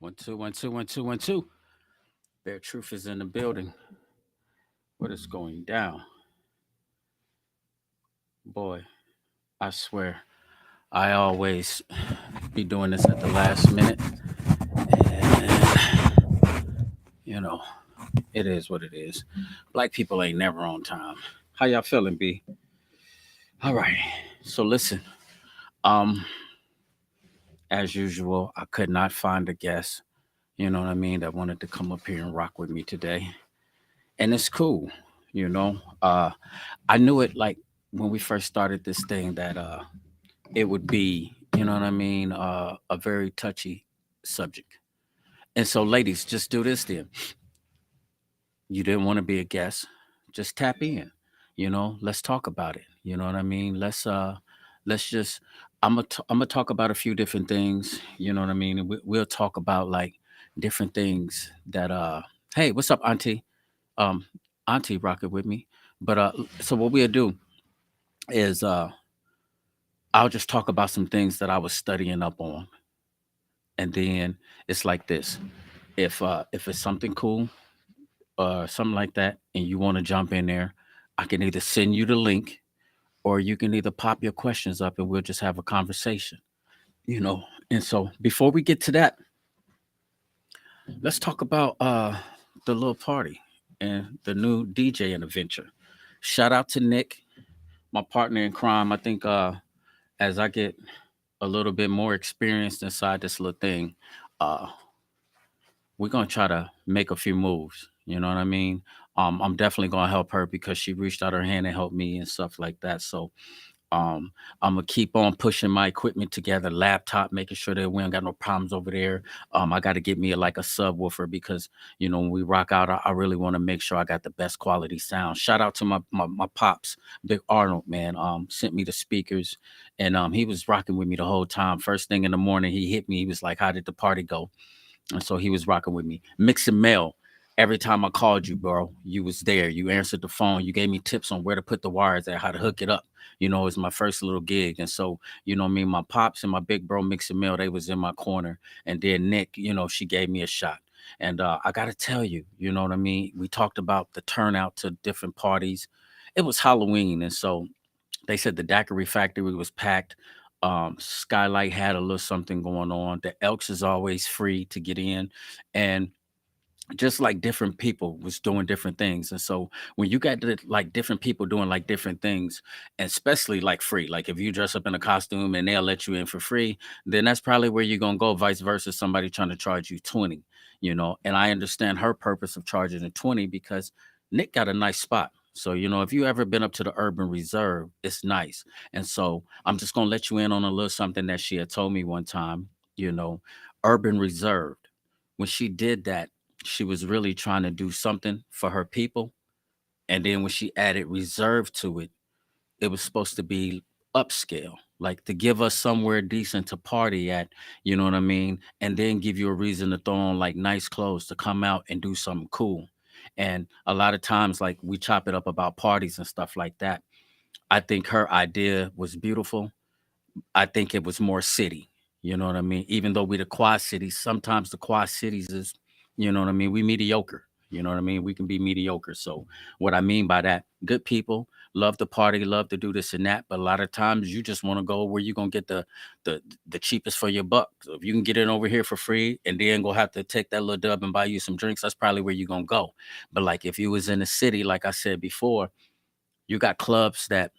One, two, one, two, one, two, one, two. Bear Truth is in the building. What is going down? Boy, I swear, I always be doing this at the last minute. And, you know, it is what it is. Black people ain't never on time. How y'all feeling, B? All right. So listen, um, as usual, I could not find a guest, you know what I mean, that wanted to come up here and rock with me today. And it's cool, you know. I knew it like when we first started this thing that it would be, you know what I mean, a very touchy subject. And so, ladies, just do this then. You didn't want to be a guest, just tap in. Let's talk about it. You know what I mean? Let's just. I'm gonna talk about a few different things. You know what I mean? And we'll talk about like different things that. Hey, what's up, Auntie? Um, Auntie, rock it with me. But so what we'll do is I'll just talk about some things that I was studying up on, and then it's like this: if it's something cool or something like that, and you want to jump in there, I can either send you the link, or you can either pop your questions up, and we'll just have a conversation. You know. And so before we get to that, let's talk about the little party and the new DJ and adventure. Shout out to Nick, my partner in crime. I think as I get a little bit more experienced inside this little thing, uh, we're gonna try to make a few moves. You know what I mean? I'm definitely gonna help her because she reached out her hand and helped me and stuff like that. So um, I'm gonna keep on pushing my equipment together, laptop, making sure that we don't got no problems over there. I got to get me like a subwoofer because when we rock out, I really want to make sure I got the best quality sound. Shout out to my pops, Big Arnold, man. Sent me the speakers, and he was rocking with me the whole time. First thing in the morning, he hit me. He was like, "How did the party go?" And so he was rocking with me. Mix and mail. Every time I called you, bro, you was there. You answered the phone. You gave me tips on where to put the wires at, how to hook it up. It's my first little gig. And so, I mean, my pops and my big bro Mix and Mail, they was in my corner. And then Nick, she gave me a shot. And I gotta tell you, you know what I mean? We talked about the turnout to different parties. It was Halloween, and so they said the daiquiri factory was packed. Skylight had a little something going on. The Elks is always free to get in, and just like different people was doing different things. And so when you got like different people doing like different things, and especially like free, like if you dress up in a costume and they'll let you in for free, then that's probably where you're gonna go. Vice versa, somebody trying to charge you 20. And I understand her purpose of charging the 20 because Nick got a nice spot. So, if you ever been up to the Urban Reserve, it's nice. And so I'm just gonna let you in on a little something that she had told me one time, you know, Urban Reserve. When she did that, she was really trying to do something for her people. And then when she added reserve to it, it was supposed to be upscale, like to give us somewhere decent to party at, you know what I mean? And then give you a reason to throw on like nice clothes to come out and do something cool. And a lot of times, like we chop it up about parties and stuff like that. I think her idea was beautiful. I think it was more city. You know what I mean? Even though we the Quad Cities, sometimes the Quad Cities is, you know what I mean? We mediocre. You know what I mean? We can be mediocre. So what I mean by that, good people love to party, love to do this and that, but a lot of times you just want to go where you're gonna get the the cheapest for your buck. So if you can get it over here for free and then go have to take that little dub and buy you some drinks, that's probably where you're gonna go. But like if you was in the city, like I said before, you got clubs that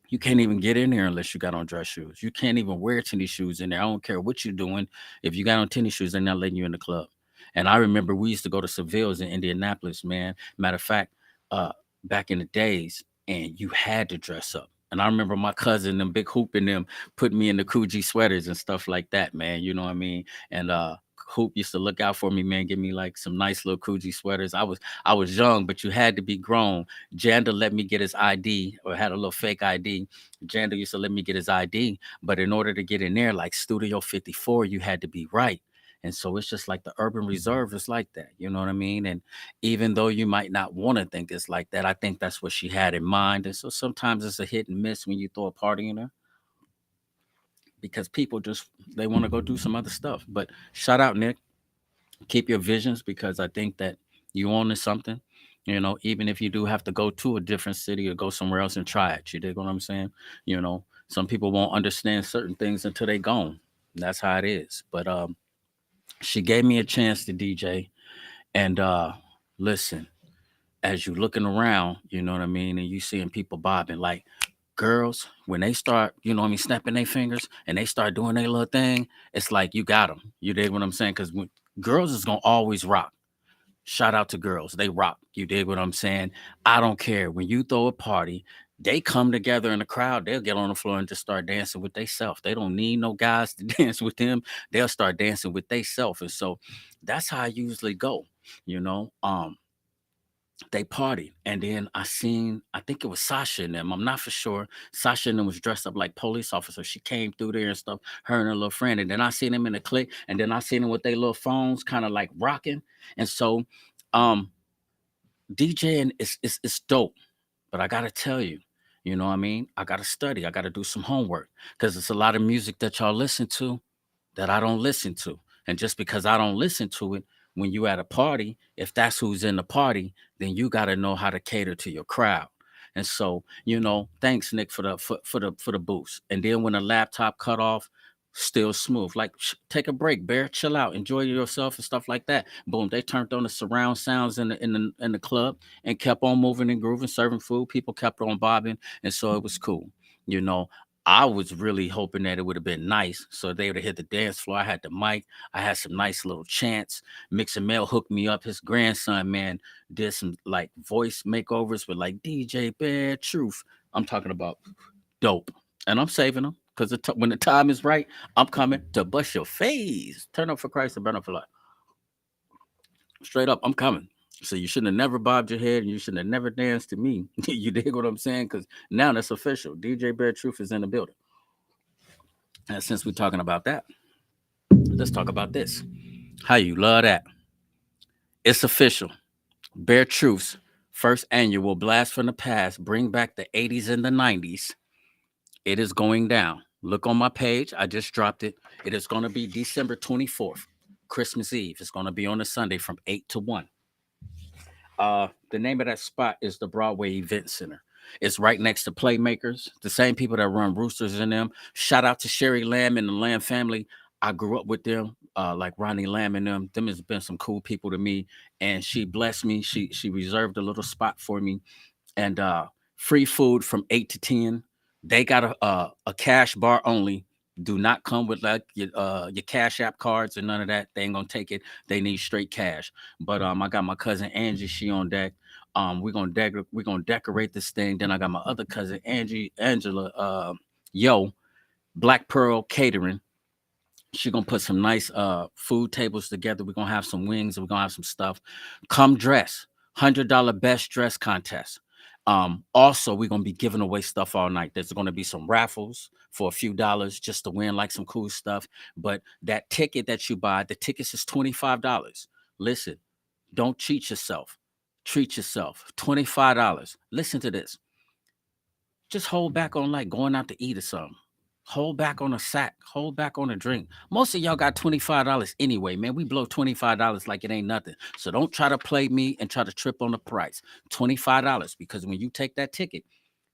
you can't even get in there unless you got on dress shoes. You can't even wear tennis shoes in there. I don't care what you're doing. If you got on tennis shoes, they're not letting you in the club. And I remember we used to go to Seville's in Indianapolis, man. Matter of fact, uh, back in the days, and you had to dress up. And I remember my cousin, them big hoop and them, put me in the Coogee sweaters and stuff like that, man. You know what I mean? And Hoop used to look out for me, man, give me like some nice little Coogee sweaters. I was young, but you had to be grown. Janda let me get his ID or had a little fake ID. Janda used to let me get his ID, but in order to get in there, like Studio 54, you had to be right. And so it's just like the Urban Reserve is like that. You know what I mean? And even though you might not want to think it's like that, I think that's what she had in mind. And so sometimes it's a hit and miss when you throw a party in there because people just they want to go do some other stuff. But shout out, Nick. Keep your visions, because I think that you own to something. Even if you do have to go to a different city or go somewhere else and try it. You dig what I'm saying? Some people won't understand certain things until they gone. That's how it is. But she gave me a chance to DJ, and listen, as you looking around, you know what I mean, and you seeing people bobbing, like girls, when they start, snapping their fingers and they start doing their little thing, it's like you got them. You dig what I'm saying? Because girls is gonna always rock. Shout out to girls, they rock. You dig what I'm saying? I don't care when you throw a party. They come together in the crowd. They'll get on the floor and just start dancing with themselves. They don't need no guys to dance with them. They'll start dancing with themselves, and so that's how I usually go. You know, they partied, and then I think it was Sasha and them, I'm not for sure. Sasha and them was dressed up like police officers. She came through there and stuff, her and her little friend, and then I seen them in the clique, and then I seen them with their little phones kind of like rocking. And so um DJing is dope, but I gotta tell you, you know what I mean, I gotta study, I gotta do some homework, because it's a lot of music that y'all listen to that I don't listen to. And just because I don't listen to it, when you at a party, if that's who's in the party, then you got to know how to cater to your crowd. And so, thanks Nick for the boost. And then when the laptop cut off, still smooth. Like take a break, Bear, chill out, enjoy yourself and stuff like that. Boom, they turned on the surround sounds in the club and kept on moving and grooving, serving food. People kept on bobbing, and so it was cool. You know, I was really hoping that it would have been nice. So they would have hit the dance floor. I had the mic. I had some nice little chants. Mix and Mel hooked me up. His grandson, man, did some like voice makeovers with like DJ Bad Truth. I'm talking about dope. And I'm saving them because when the time is right, I'm coming to bust your face. Turn up for Christ and burn up for life. Straight up, I'm coming. So you shouldn't have never bobbed your head and you shouldn't have never danced to me. You dig what I'm saying? Because now that's official. DJ Bad Truth is in the building. And since we're talking about that, let's talk about this. How you love that. It's official. Bare Truths, first annual Blast from the Past, bring back the 80s and the 90s. It is going down. Look on my page. I just dropped it. It is going to be December 24th, Christmas Eve. It's going to be on a Sunday from 8 to 1. The name of that spot is the Broadway Event Center. It's right next to Playmakers, the same people that run Roosters in them. Shout out to Sherry Lamb and the Lamb family. I grew up with them, like Ronnie Lamb and them. Them has been some cool people to me, and she blessed me. She reserved a little spot for me, and free food from 8 to 10. They got a cash bar only. Do not come with like your cash app cards or none of that. They ain't gonna take it. They need straight cash. But I got my cousin Angie. She on deck. We're gonna decorate this thing. Then I got my other cousin Angela. Yo, Black Pearl Catering. She gonna put some nice food tables together. We're gonna have some wings and we're gonna have some stuff. Come dress. $100 best dress contest. Also, we're gonna be giving away stuff all night. There's gonna be some raffles for a few dollars just to win like some cool stuff. But that ticket that you buy, the tickets is $25. Listen, don't cheat yourself. Treat yourself. $25. Listen to this. Just hold back on like going out to eat or something. Hold back on a sack. Hold back on a drink. Most of y'all got $25 anyway, man. We blow $25 like it ain't nothing. So don't try to play me and try to trip on the price. $25, because when you take that ticket,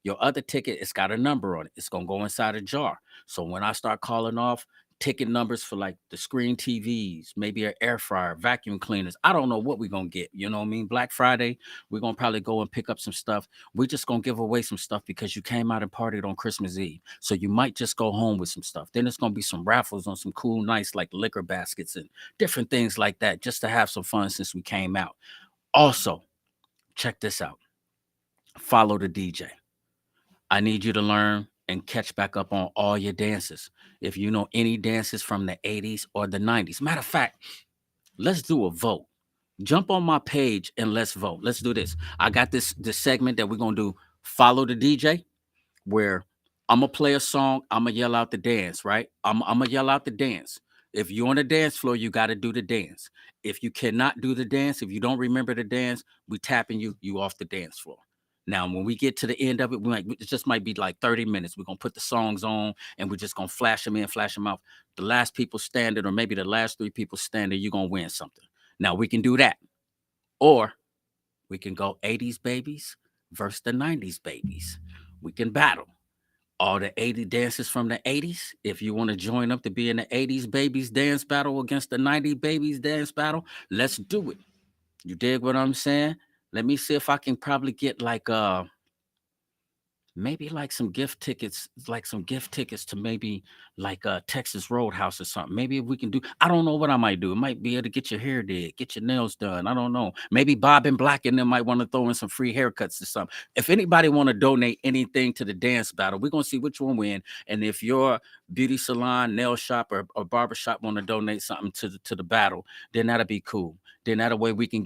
your other ticket, it's got a number on it. It's gonna go inside a jar. So when I start calling off ticket numbers for like the screen TVs, maybe an air fryer, vacuum cleaners, I don't know what we're gonna get. You know what I mean? Black Friday, we're gonna probably go and pick up some stuff. We're just gonna give away some stuff because you came out and partied on Christmas Eve. So you might just go home with some stuff. Then it's gonna be some raffles on some cool, nice like liquor baskets and different things like that, just to have some fun since we came out. Also, check this out. Follow the DJ. I need you to learn and catch back up on all your dances. If you know any dances from the 80s or the 90s. Matter of fact, let's do a vote. Jump on my page and let's vote. Let's do this. I got this segment that we're gonna do. Follow the DJ, where I'm gonna play a song, I'm gonna yell out the dance, right? I'm gonna yell out the dance. If you're on the dance floor, you got to do the dance. If you cannot do the dance, if you don't remember the dance, we tapping you off the dance floor. Now, when we get to the end of it, it just might be like 30 minutes. We're gonna put the songs on and we're just gonna flash them in, flash them out. The last people standing, or maybe the last three people standing, you're gonna win something. Now we can do that. Or we can go 80s babies versus the 90s babies. We can battle all the 80 dances from the 80s. If you want to join up to be in the 80s babies dance battle against the 90s babies dance battle, let's do it. You dig what I'm saying? Let me see if I can probably get like maybe like some gift tickets to maybe like Texas Roadhouse or something. Maybe if we can do, I don't know what I might do. It might be able to get your hair did, get your nails done. I don't know. Maybe Bob and Black and them might want to throw in some free haircuts or something. If anybody want to donate anything to the dance battle, we're gonna see which one win. And if your beauty salon, nail shop, or barber shop want to donate something to the battle, then that'll be cool. Then that way we can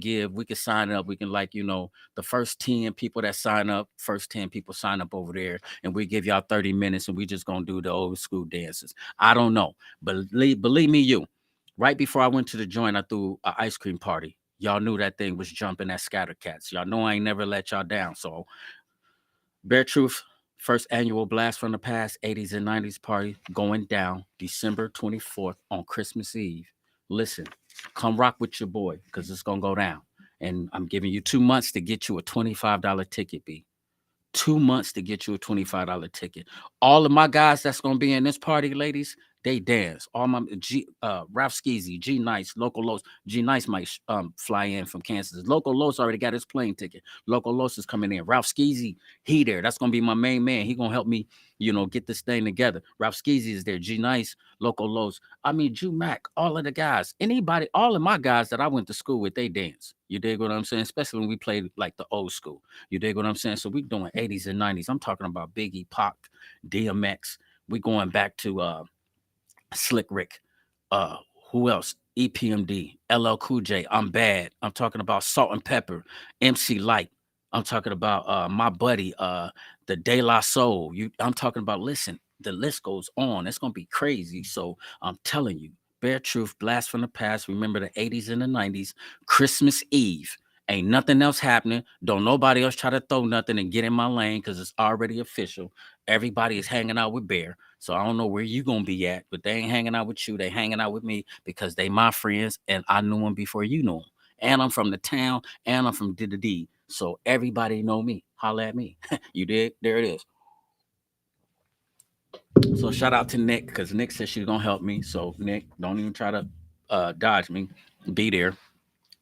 sign up. We can like, the first 10 people that sign up, first 10 people sign up over there, and we give y'all 30 minutes and we just gonna do the old school dances. I don't know. But believe me, right before I went to the joint, I threw an ice cream party. Y'all knew that thing was jumping at Scatter Cats. Y'all know I ain't never let y'all down. So Bare Truth, first annual Blast from the Past 80s and 90s party going down December 24th on Christmas Eve. Listen, come rock with your boy because it's going to go down. And I'm giving you 2 months to get you a $25 ticket, B. 2 months to get you a $25 ticket. All of my guys that's gonna be in this party, ladies, they dance. All my Ralph Skeezy, G Nice, Local Los. G Nice might fly in from Kansas. Local Los already got his plane ticket. Local Los is coming in. Ralph Skeezy, he there. That's gonna be my main man. He gonna help me, get this thing together. Ralph Skeezy is there. G Nice, Local Los. I mean, Jew Mac, all of the guys, anybody, all of my guys that I went to school with, they dance. You dig what I'm saying? Especially when we played like the old school. You dig what I'm saying? So we doing 80s and 90s. I'm talking about Biggie, Pac, DMX. We going back to Slick Rick. Uh, who else? EPMD, LL Cool J. I'm bad. I'm talking about Salt and Pepper, MC Light. I'm talking about my buddy, the De La Soul. I'm talking about. Listen, the list goes on. It's gonna be crazy. So I'm telling you, Bare Truth, Blast from the Past. Remember the 80s and the 90s. Christmas Eve. Ain't nothing else happening. Don't nobody else try to throw nothing and get in my lane because it's already official. Everybody is hanging out with Bear. So I don't know where you gonna be at, but they ain't hanging out with you. They hanging out with me because they my friends and I knew them before you knew them. And I'm from the town and I'm from D. So everybody know me. Holla at me. You did? There it is. So shout out to Nick because Nick said she's gonna help me. So Nick, don't even try to dodge me. Be there,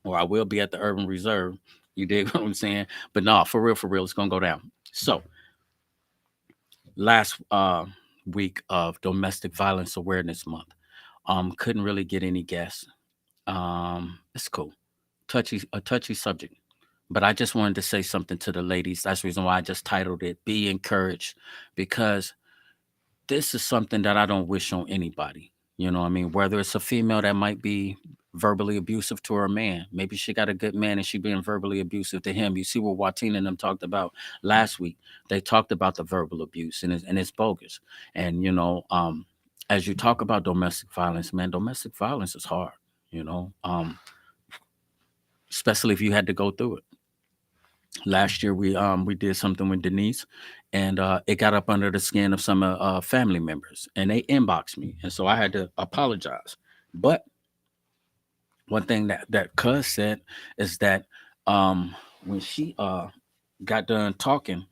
or I will be at the Urban Reserve. You dig what I'm saying? But no, for real, it's gonna go down. So last week of Domestic Violence Awareness Month. Couldn't really get any guests. It's cool. A touchy subject. But I just wanted to say something to the ladies. That's the reason why I just titled it Be Encouraged. Because this is something that I don't wish on anybody. You know what I mean? Whether it's a female that might be verbally abusive to her man. Maybe she got a good man and she being verbally abusive to him. You see what Watina and them talked about last week. They talked about the verbal abuse and it's bogus. And as you talk about domestic violence, man, domestic violence is hard, you know. Especially if you had to go through it. Last year we did something with Denise, and it got up under the skin of some family members, and they inboxed me, and so I had to apologize. But one thing that Cuz said is that when she got done talking,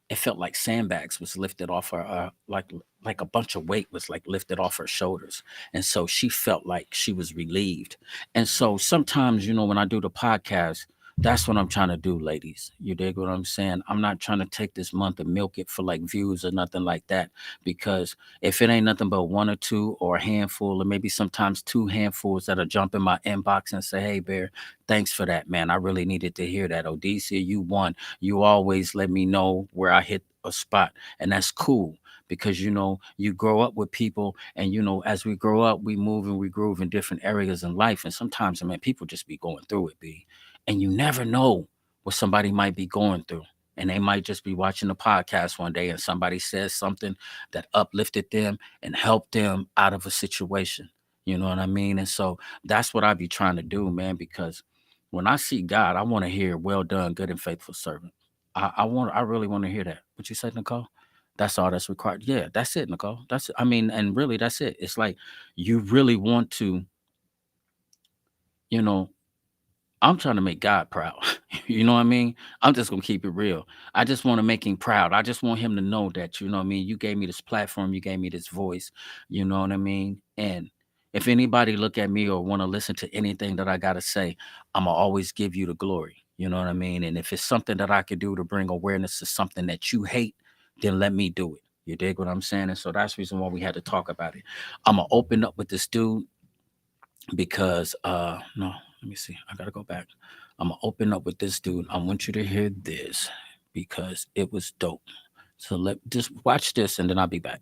it felt like sandbags was lifted off her, like a bunch of weight was like lifted off her shoulders, and so she felt like she was relieved. And so sometimes, when I do the podcast, that's what I'm trying to do, ladies. You dig what I'm saying? I'm not trying to take this month and milk it for like views or nothing like that, because if it ain't nothing but one or two or a handful, or maybe sometimes two handfuls that'll jump in my inbox and say, "Hey, Bear, thanks for that, man. I really needed to hear that. Odessa, you won. You always let me know where I hit a spot." And that's cool because you grow up with people, and as we grow up, we move and we groove in different areas in life. And sometimes, I mean, people just be going through it, B. And you never know what somebody might be going through. And they might just be watching a podcast one day and somebody says something that uplifted them and helped them out of a situation. You know what I mean? And so that's what I be trying to do, man, because when I see God, I want to hear, "Well done, good and faithful servant." I really want to hear that. What you said, Nicole? That's all that's required. Yeah, that's it, Nicole. I mean, and really that's it. It's like you really want to, you know, I'm trying to make God proud. You know what I mean? I'm just gonna keep it real. I just want to make him proud. I just want him to know that, you know what I mean, you gave me this platform, you gave me this voice, you know what I mean? And if anybody look at me or want to listen to anything that I gotta say, I'ma always give you the glory. You know what I mean? And if it's something that I could do to bring awareness to something that you hate, then let me do it. You dig what I'm saying? And so that's the reason why we had to talk about it. I'm gonna open up with this dude because no, let me see, I gotta go back. I'm gonna open up with this dude. I want you to hear this because it was dope. So let just watch this and then I'll be back.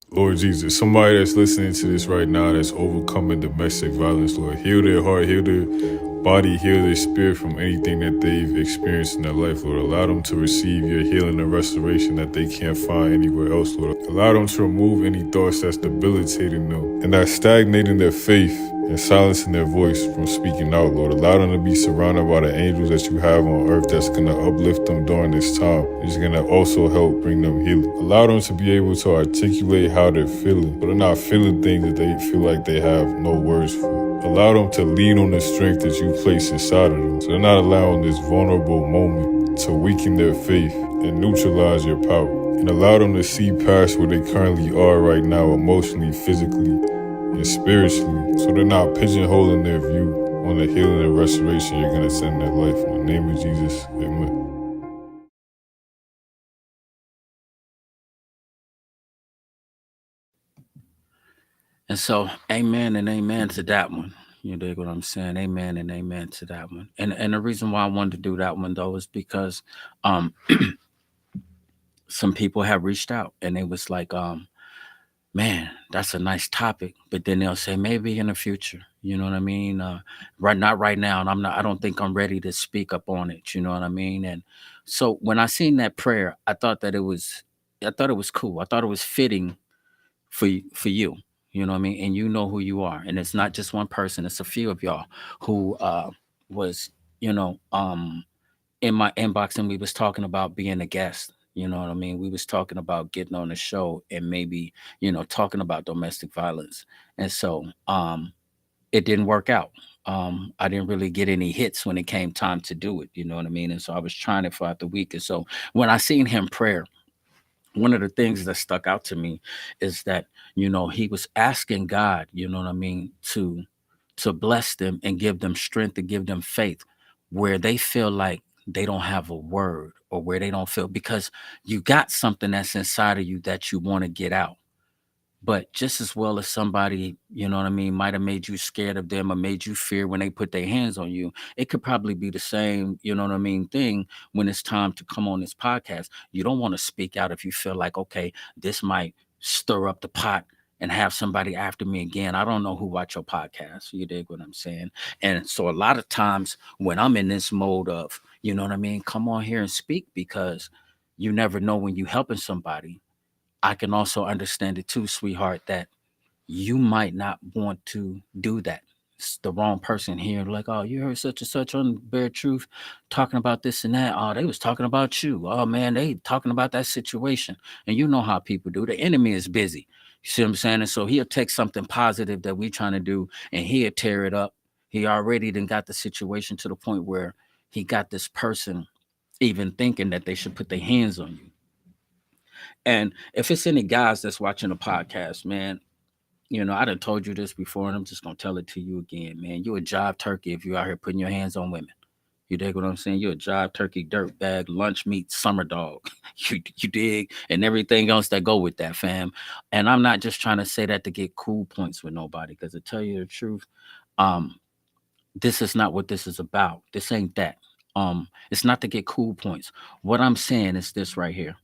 Lord Jesus, somebody that's listening to this right now that's overcoming domestic violence, Lord, heal their heart, heal their body, heal their spirit from anything that they've experienced in their life, Lord. Allow them to receive your healing and restoration that they can't find anywhere else, Lord. Allow them to remove any thoughts that's debilitating them and that's stagnating their faith and silencing their voice from speaking out, Lord. Allow them to be surrounded by the angels that you have on earth that's going to uplift them during this time. It's going to also help bring them healing. Allow them to be able to articulate how they're feeling, but they're not feeling things that they feel like they have no words for. Allow them to lean on the strength that you place inside of them. So they're not allowing this vulnerable moment to weaken their faith and neutralize your power. And allow them to see past where they currently are right now, emotionally, physically, and spiritually, so they're not pigeonholing their view on the healing and restoration you're going to send in their life. In the name of Jesus, amen. And so amen and amen to that one. You dig what I'm saying? Amen and amen to that one. And the reason why I wanted to do that one though is because um some people have reached out and it was like man, that's a nice topic. But then they'll say maybe in the future. You know what I mean? Right, not right now, and I'm not. I don't think I'm ready to speak up on it. You know what I mean? And so when I seen that prayer, I thought that it was. I thought it was cool. I thought it was fitting for you. You know what I mean? And you know who you are, and it's not just one person. It's a few of y'all who was you know in my inbox and we was talking about being a guest. You know what I mean? We was talking about getting on the show and maybe, talking about domestic violence. And so it didn't work out. I didn't really get any hits when it came time to do it. You know what I mean? And so I was trying it throughout the week. And so when I seen him prayer, one of the things that stuck out to me is that he was asking God, you know what I mean, to bless them and give them strength, to give them faith where they feel like they don't have a word, or where they don't feel, because you got something that's inside of you that you want to get out. But just as well as somebody, you know what I mean, might have made you scared of them or made you fear when they put their hands on you, it could probably be the same, you know what I mean, thing when it's time to come on this podcast. You don't want to speak out if you feel like, okay, this might stir up the pot and have somebody after me again. I don't know who watch your podcast. You dig what I'm saying? And so a lot of times when I'm in this mode of, you know what I mean, come on here and speak, because you never know when you helping somebody. I can also understand it too, sweetheart, that you might not want to do that. It's the wrong person here. Like, oh, you heard such and such on Bare Truth talking about this and that. Oh, they was talking about you. Oh man, they talking about that situation. And you know how people do. The enemy is busy. You see what I'm saying? And so he'll take something positive that we trying to do and he'll tear it up. He already then got the situation to the point where he got this person even thinking that they should put their hands on you. And if it's any guys that's watching the podcast, man, I done told you this before, and I'm just gonna tell it to you again, man. You a jive turkey if you out here putting your hands on women. You dig what I'm saying? You're a jive turkey, dirt bag, lunch meat, summer dog. You dig, and everything else that go with that, fam. And I'm not just trying to say that to get cool points with nobody, because to tell you the truth, um, this is not what this is about. This ain't that. It's not to get cool points. What I'm saying is this right here: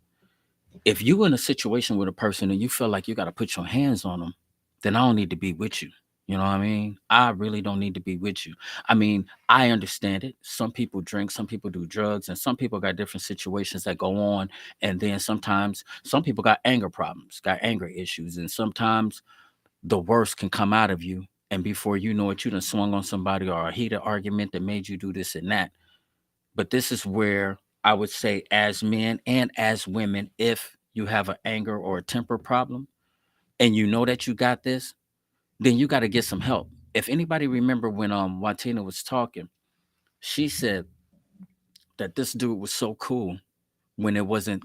if you in a situation with a person and you feel like you got to put your hands on them, then I don't need to be with you. You know what I mean? I really don't need to be with you. I mean, I understand it. Some people drink, some people do drugs, and some people got different situations that go on. And then sometimes some people got anger problems, got anger issues, and sometimes the worst can come out of you. And before you know it, you done swung on somebody, or a heated argument that made you do this and that. But this is where I would say, as men and as women, if you have an anger or a temper problem, and you know that you got this, then you got to get some help. If anybody remember when Watina was talking, she said that this dude was so cool when it wasn't.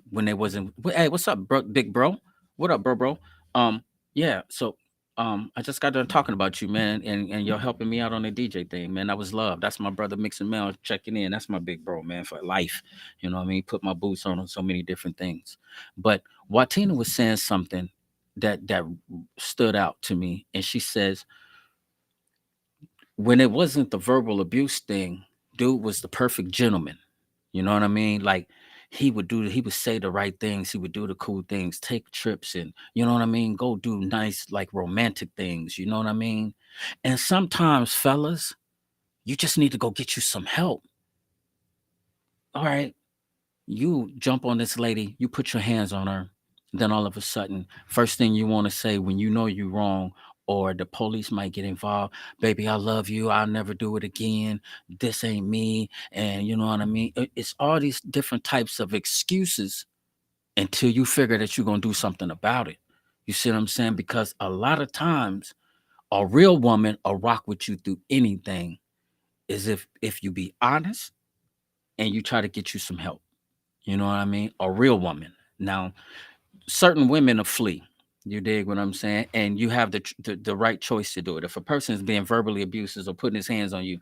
Hey, what's up, bro, big bro? What up, bro? Um, yeah. So, I just got done talking about you, man, and you're helping me out on the DJ thing, man. That was love. That's my brother Mixing Mel checking in. That's my big bro, man, for life. You know what I mean? Put my boots on so many different things. But Watina was saying something that stood out to me, and she says when it wasn't the verbal abuse thing, dude was the perfect gentleman. You know what I mean? Like he would say the right things, he would do the cool things, take trips and you know what I mean, go do nice like romantic things, you know what I mean? And sometimes fellas, you just need to go get you some help. All right. You jump on this lady, you put your hands on her, then all of a sudden, first thing you want to say when you know you're wrong or the police might get involved, baby, I love you, I'll never do it again, this ain't me, and you know what I mean? It's all these different types of excuses until you figure that you're going to do something about it. You see what I'm saying? Because a lot of times a real woman will rock with you through anything is if you be honest and you try to get you some help. You know what I mean? A real woman. Now, certain women will flee. You dig what I'm saying? And you have the right choice to do it. If a person is being verbally abusive or putting his hands on you,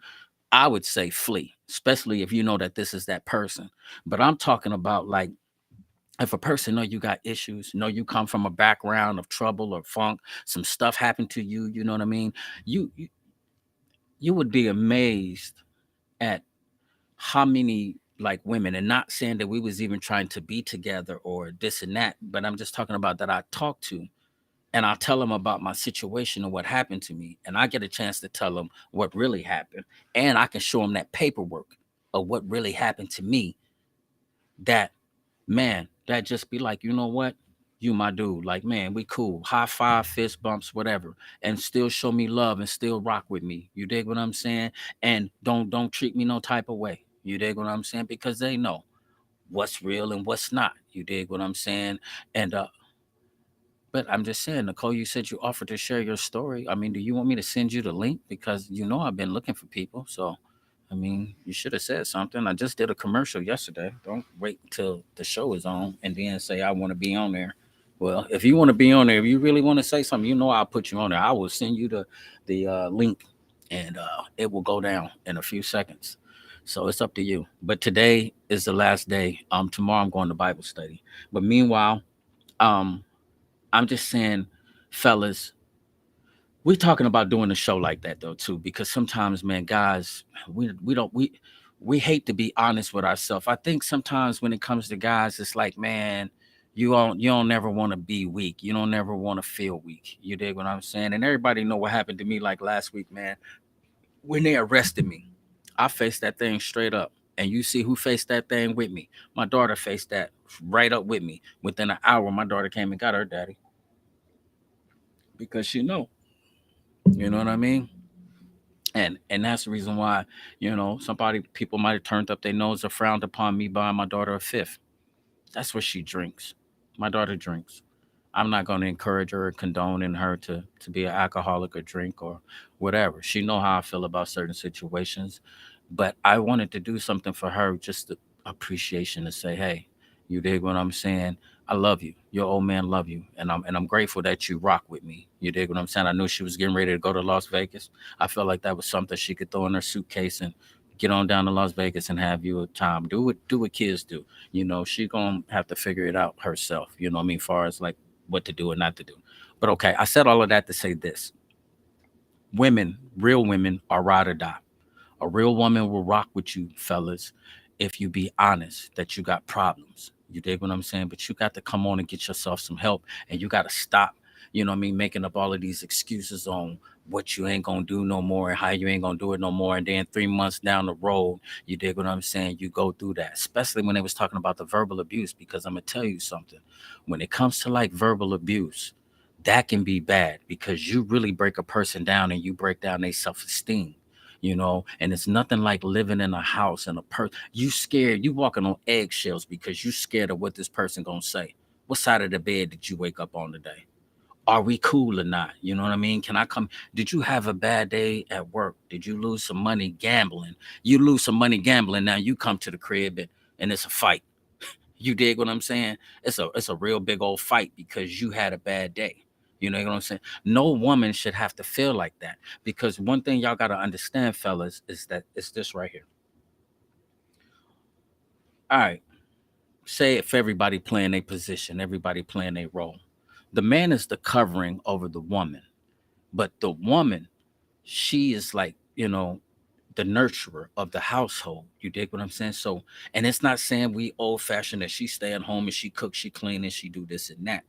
I would say flee, especially if you know that this is that person. But I'm talking about like if a person know you got issues, know you come from a background of trouble or funk, some stuff happened to you, you know what I mean? You you would be amazed at how many like women, and not saying that we was even trying to be together or this and that, but I'm just talking about that I talk to and I tell them about my situation and what happened to me, and I get a chance to tell them what really happened, and I can show them that paperwork of what really happened to me. That man, that just be like, you know what? You my dude. Like, man, we cool. High five, fist bumps, whatever. And still show me love and still rock with me. You dig what I'm saying? And don't treat me no type of way. You dig what I'm saying? Because they know what's real and what's not. You dig what I'm saying? And but I'm just saying, Nicole, you said you offered to share your story. I mean, do you want me to send you the link? Because you know I've been looking for people. So I mean, you should have said something. I just did a commercial yesterday. Don't wait until the show is on and then say I want to be on there. Well, if you want to be on there, if you really want to say something, you know I'll put you on there. I will send you the link, and it will go down in a few seconds. So it's up to you. But today is the last day. Tomorrow I'm going to Bible study. But meanwhile, um, I'm just saying, fellas, we're talking about doing a show like that though too, because sometimes, man, guys, we don't we hate to be honest with ourselves. I think sometimes when it comes to guys, it's like, man, you don't never want to be weak. You don't never want to feel weak. You dig what I'm saying? And everybody know what happened to me like last week, man. When they arrested me, I faced that thing straight up. And you see who faced that thing with me? My daughter faced that right up with me. Within an hour, my daughter came and got her daddy because she know. You know what I mean? And that's the reason why, somebody people might have turned up their nose or frowned upon me buying my daughter a fifth. That's what she drinks. My daughter drinks. I'm not going to encourage her or condone in her to be an alcoholic or drink or whatever. She know how I feel about certain situations, but I wanted to do something for her, just the appreciation to say, hey, you dig what I'm saying? I love you. Your old man love you, and I'm grateful that you rock with me. You dig what I'm saying? I knew she was getting ready to go to Las Vegas. I felt like that was something she could throw in her suitcase and get on down to Las Vegas and have you a time. Do what kids do. She gonna have to figure it out herself. You know what I mean? Far as like what to do and not to do. But okay, I said all of that to say this: women, real women, are ride or die. A real woman will rock with you, fellas, if you be honest that you got problems. You dig what I'm saying? But you got to come on and get yourself some help, and you got to stop, you know what I mean, making up all of these excuses on what you ain't gonna do no more and how you ain't gonna do it no more. And then 3 months down the road, you dig what I'm saying? You go through that, especially when they was talking about the verbal abuse, because I'm gonna tell you something. When it comes to like verbal abuse, that can be bad because you really break a person down and you break down their self-esteem. And it's nothing like living in a house and a person you scared, you walking on eggshells because you scared of what this person gonna say. What side of the bed did you wake up on today? Are we cool or not? You know what I mean? Can I come? Did you have a bad day at work? Did you lose some money gambling? You lose some money gambling. Now you come to the crib and it's a fight. You dig what I'm saying? It's a real big old fight because you had a bad day. You know what I'm saying? No woman should have to feel like that, because one thing y'all gotta understand, fellas, is that it's this right here. All right, say if everybody playing a position, everybody playing a role. The man is the covering over the woman, but the woman, she is like, the nurturer of the household. You dig what I'm saying? So, and it's not saying we old fashioned that she stay at home and she cook, she clean, and she do this and that.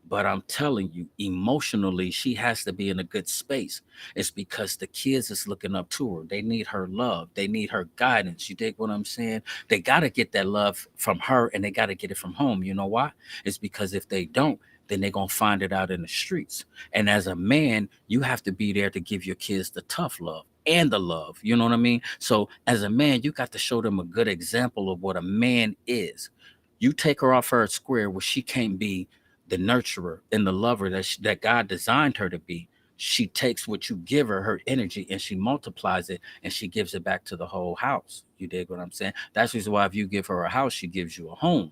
But I'm telling you, emotionally, she has to be in a good space. It's because the kids is looking up to her. They need her love. They need her guidance. You dig what I'm saying? They got to get that love from her, and they got to get it from home. You know why? It's because if they don't, then they're going to find it out in the streets. And as a man, you have to be there to give your kids the tough love and the love. You know what I mean? So as a man, you got to show them a good example of what a man is. You take her off her square where she can't be the nurturer and the lover that God designed her to be. She takes what you give her, her energy, and she multiplies it and she gives it back to the whole house. You dig what I'm saying? That's the reason why if you give her a house, she gives you a home.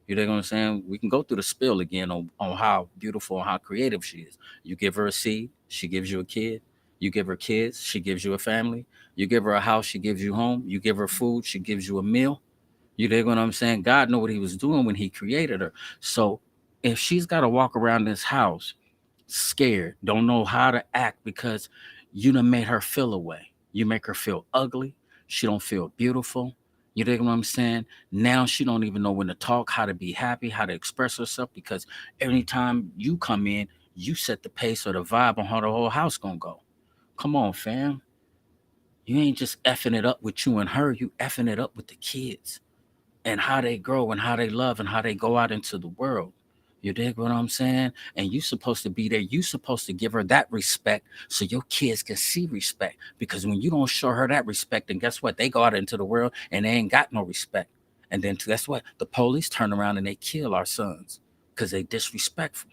You dig what I'm saying? We can go through the spill again on how beautiful and how creative she is. You give her a seed, she gives you a kid. You give her kids, she gives you a family. You give her a house, she gives you home. You give her food, she gives you a meal. You dig what I'm saying? God knew what he was doing when he created her. So if she's got to walk around this house scared, don't know how to act because you done made her feel away. You make her feel ugly. She don't feel beautiful. You dig what I'm saying? Now she don't even know when to talk, how to be happy, how to express herself, because anytime you come in, you set the pace or the vibe on how the whole house gonna go. Come on, fam. You ain't just effing it up with you and her, you effing it up with the kids and how they grow and how they love and how they go out into the world. You dig what I'm saying? And you supposed to be there. You supposed to give her that respect so your kids can see respect. Because when you don't show her that respect, then guess what? They go out into the world and they ain't got no respect. And then guess what? The police turn around and they kill our sons because they disrespectful.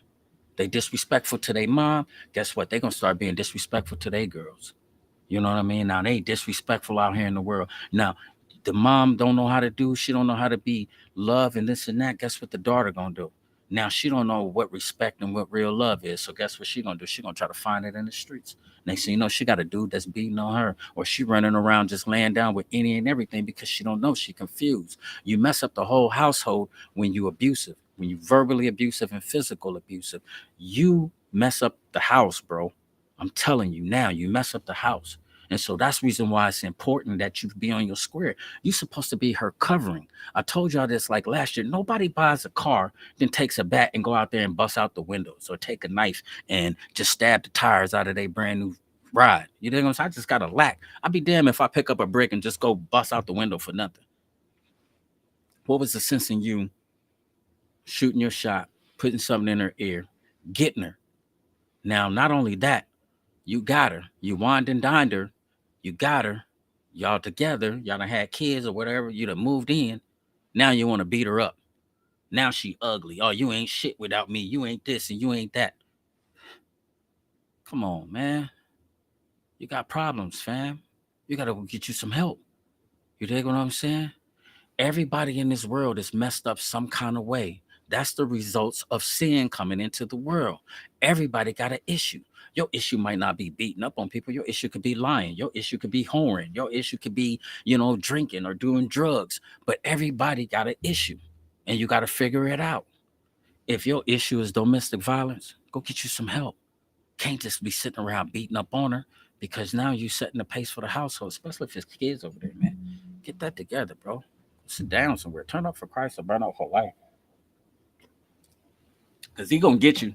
They disrespectful to their mom. Guess what? They gonna start being disrespectful to their girls. You know what I mean? Now they disrespectful out here in the world. Now the mom don't know how to do. She don't know how to be love and this and that. Guess what the daughter gonna do? Now she don't know what respect and what real love is. So guess what she gonna do? She gonna try to find it in the streets. Next thing you know, she got a dude that's beating on her, or she running around just laying down with any and everything because she don't know. She confused. You mess up the whole household when you abusive, when you verbally abusive and physical abusive. You mess up the house, bro. I'm telling you now, you mess up the house. And so that's the reason why it's important that you be on your square. You're supposed to be her covering. I told y'all this like last year. Nobody buys a car, then takes a bat and go out there and bust out the windows or take a knife and just stab the tires out of their brand new ride. You know what I'm saying? I just got a lack. I'd be damned if I pick up a brick and just go bust out the window for nothing. What was the sense in you shooting your shot, putting something in her ear, getting her? Now, not only that, you got her. You wined and dined her. You got her. Y'all together. Y'all done had kids or whatever. You done moved in. Now you want to beat her up. Now she ugly. Oh, you ain't shit without me. You ain't this and you ain't that. Come on, man. You got problems, fam. You got to get you some help. You dig what I'm saying? Everybody in this world is messed up some kind of way. That's the results of sin coming into the world. Everybody got an issue. Your issue might not be beating up on people. Your issue could be lying. Your issue could be whoring. Your issue could be, drinking or doing drugs. But everybody got an issue, and you got to figure it out. If your issue is domestic violence, go get you some help. Can't just be sitting around beating up on her because now you're setting the pace for the household, especially if it's kids over there, man. Get that together, bro. Sit down somewhere. Turn up for Christ or burn out for life. Because he going to get you.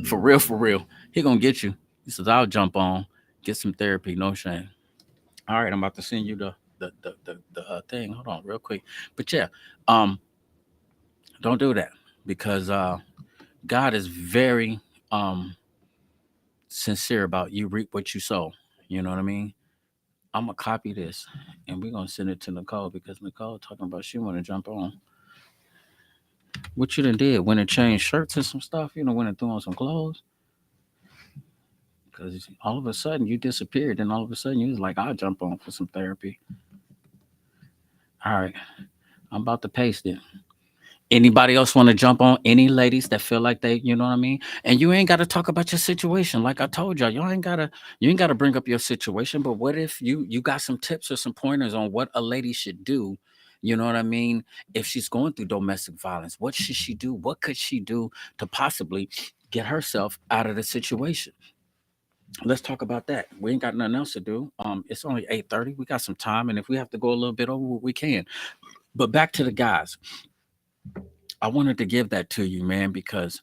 For real, for real. He going to get you. He says, I'll jump on, get some therapy, no shame. All right, I'm about to send you the thing. Hold on real quick. But yeah, um, don't do that because God is very sincere about you reap what you sow. You know what I mean? I'm gonna copy this and we're gonna send it to Nicole because Nicole talking about she wanna jump on. What you done did? Went and changed shirts and some stuff. Went and threw on some clothes. Because all of a sudden you disappeared, and all of a sudden you was like, "I'll jump on for some therapy." All right, I'm about to paste it. Anybody else want to jump on? Any ladies that feel like they, you know what I mean? And you ain't got to talk about your situation. Like I told y'all, you ain't gotta bring up your situation. But what if you got some tips or some pointers on what a lady should do? You know what I mean? If she's going through domestic violence, what should she do? What could she do to possibly get herself out of the situation? Let's talk about that. We ain't got nothing else to do. It's only 8:30. We got some time, and if we have to go a little bit over, we can. But back to the guys. I wanted to give that to you, man, because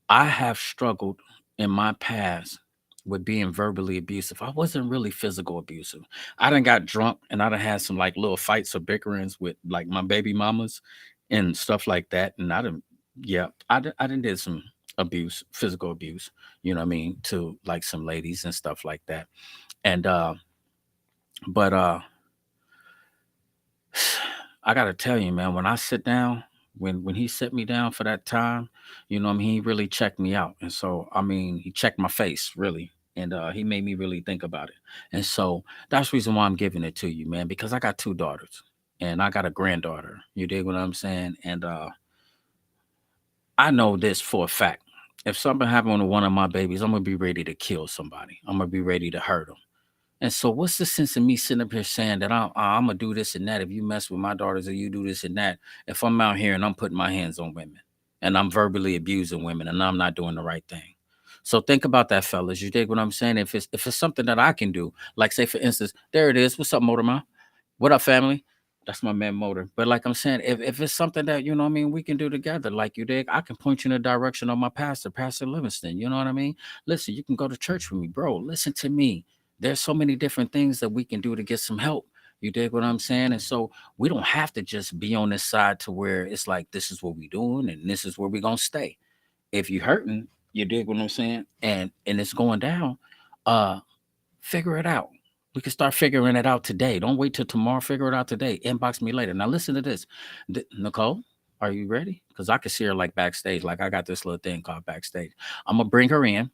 I have struggled in my past with being verbally abusive. I wasn't really physical abusive. I done got drunk and I done had some like little fights or bickerings with like my baby mamas and stuff like that. And yeah, I done did some abuse, physical abuse, you know what I mean, to like some ladies and stuff like that. And, but, I gotta tell you, man, when I sit down, when he set me down for that time, I mean, he really checked me out. And so, I mean, he checked my face really. And he made me really think about it. And so that's the reason why I'm giving it to you, man, because I got two daughters and I got a granddaughter. You dig what I'm saying? And I know this for a fact. If something happened to one of my babies, I'm gonna be ready to kill somebody. I'm gonna be ready to hurt them. And so, what's the sense of me sitting up here saying that I'm gonna do this and that if you mess with my daughters or you do this and that? If I'm out here and I'm putting my hands on women and I'm verbally abusing women and I'm not doing the right thing. So think about that, fellas. You dig what I'm saying? If it's something that I can do, like say for instance, there it is. What's up, Motor Mouth? What up, family? That's my man Motor. But like I'm saying, if it's something that, you know what I mean, we can do together, like you did, I can point you in the direction of my pastor, Pastor Livingston. You know what I mean? Listen, you can go to church with me, bro. Listen to me. There's so many different things that we can do to get some help. You dig what I'm saying? And so we don't have to just be on this side to where it's like this is what we doing and this is where we gonna stay. If you hurting, you dig what I'm saying? And it's going down, uh, figure it out. We can start figuring it out today. Don't wait till tomorrow. Figure it out today. Inbox me later. Now listen to this. Nicole, are you ready? Because I can see her like backstage. Like I got this little thing called backstage. I'm gonna bring her in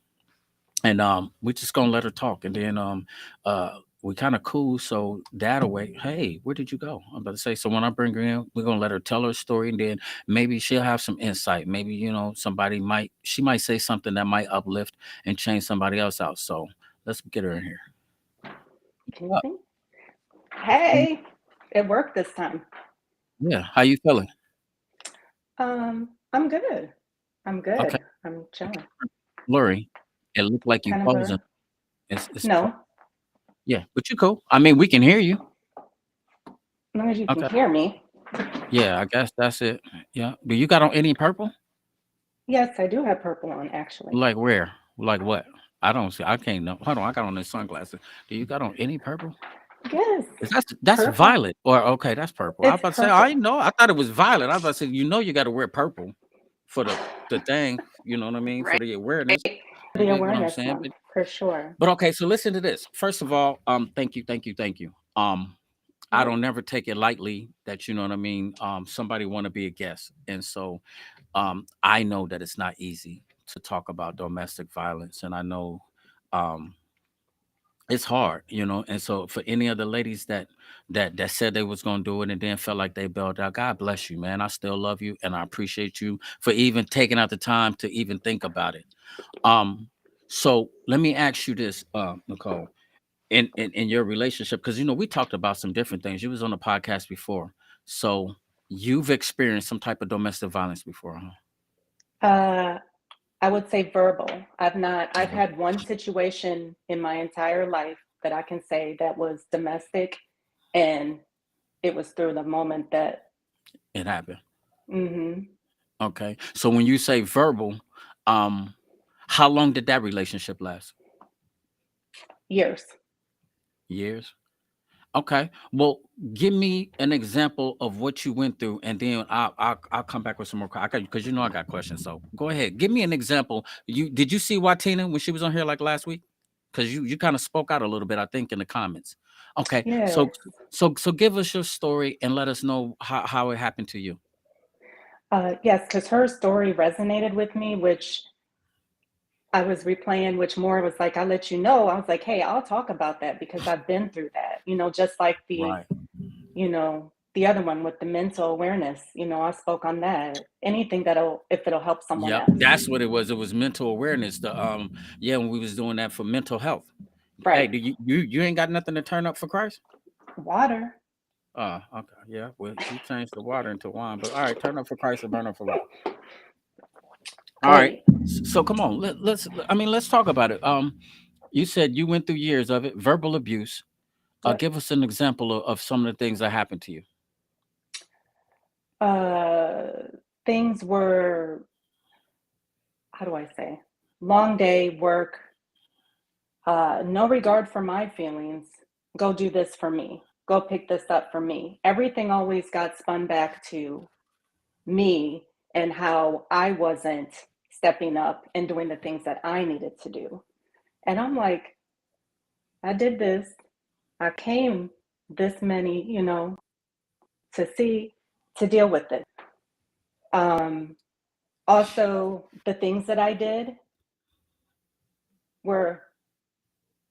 and we're just gonna let her talk. And then uh we kind of cool. So that away, hey, where did you go? I'm about to say, so when I bring her in, we're gonna let her tell her story, and then maybe she'll have some insight. Maybe, she might say something that might uplift and change somebody else out. So let's get her in here. Can you think? Hey, it worked this time. Yeah, how you feeling? I'm good. I'm Okay, good. I'm it chilling. blurry. It looked like you Kind of frozen. blur. It's No, yeah, but you cool. I mean, we can hear you. as long as you can Okay. hear me. Yeah, I guess that's it. Yeah. Do you got on any purple? Yes, I do have purple on, actually. Like where? Like what? I don't see. I can't know. Hold on. I got on these sunglasses. Do you got on any purple? Yes, Is that's purple. violet? Or okay, that's purple. I was It's about to say. I purple. know. I thought it was violet. I was about to say. You got to wear purple for the thing. You know what I mean? For Right. the awareness. You The dig what I'm awareness saying? month, for sure. But okay. So listen to this. First of all, thank you, thank you, thank you. I Yep. don't never take it lightly that you know what I mean. Somebody want to be a guest, and so I know that it's not easy to talk about domestic violence, and I know um, it's hard, And so, for any of the ladies that said they was gonna do it and then felt like they bailed out, God bless you, man. I still love you, and I appreciate you for even taking out the time to even think about it. Um, so let me ask you this, Nicole, in your relationship, because we talked about some different things. You was on the podcast before, so you've experienced some type of domestic violence before, huh? Uh, I would say verbal. I've Well, had one situation in my entire life that I can say that was domestic, and it was through the moment that, it happened. hmm Okay. So when you say verbal, um, how long did that relationship last? years. Years. Okay. Well, give me an example of what you went through, and then I'll come back with some more. I got because I got questions. So go ahead. Give me an example. Did you see Watina when she was on here like last week? Because you kind of spoke out a little bit, I think, in the comments. Okay. So Yes. so give us your story and let us know how it happened to you. Yes, because her story resonated with me, which I was replaying, which more was like, I let you know. I was like, hey, I'll talk about that because I've been through that, just like Right. the other one with the mental awareness, I spoke on that. Anything if it'll help someone Yep. else. That's what it was. It was mental awareness. Yeah, when we was doing that for mental health. Hey, Right. do you ain't got nothing to turn up for Christ? Water. Okay. Yeah. Well, you changed the water into wine, but all right, turn up for Christ and burn up for God. All right. Great. So come on, let's talk about it. You said you went through years of it, verbal abuse. Yep. Give us an example of some of the things that happened to you. Uh, Things were, how do I say, long day, work, no regard for my feelings. Go do this for me. Go pick this up for me. Everything always got spun back to me and how I wasn't stepping up and doing the things that I needed to do. And I'm like, I did this. I came this many, to see, to deal with it. Um, Also, the things that I did were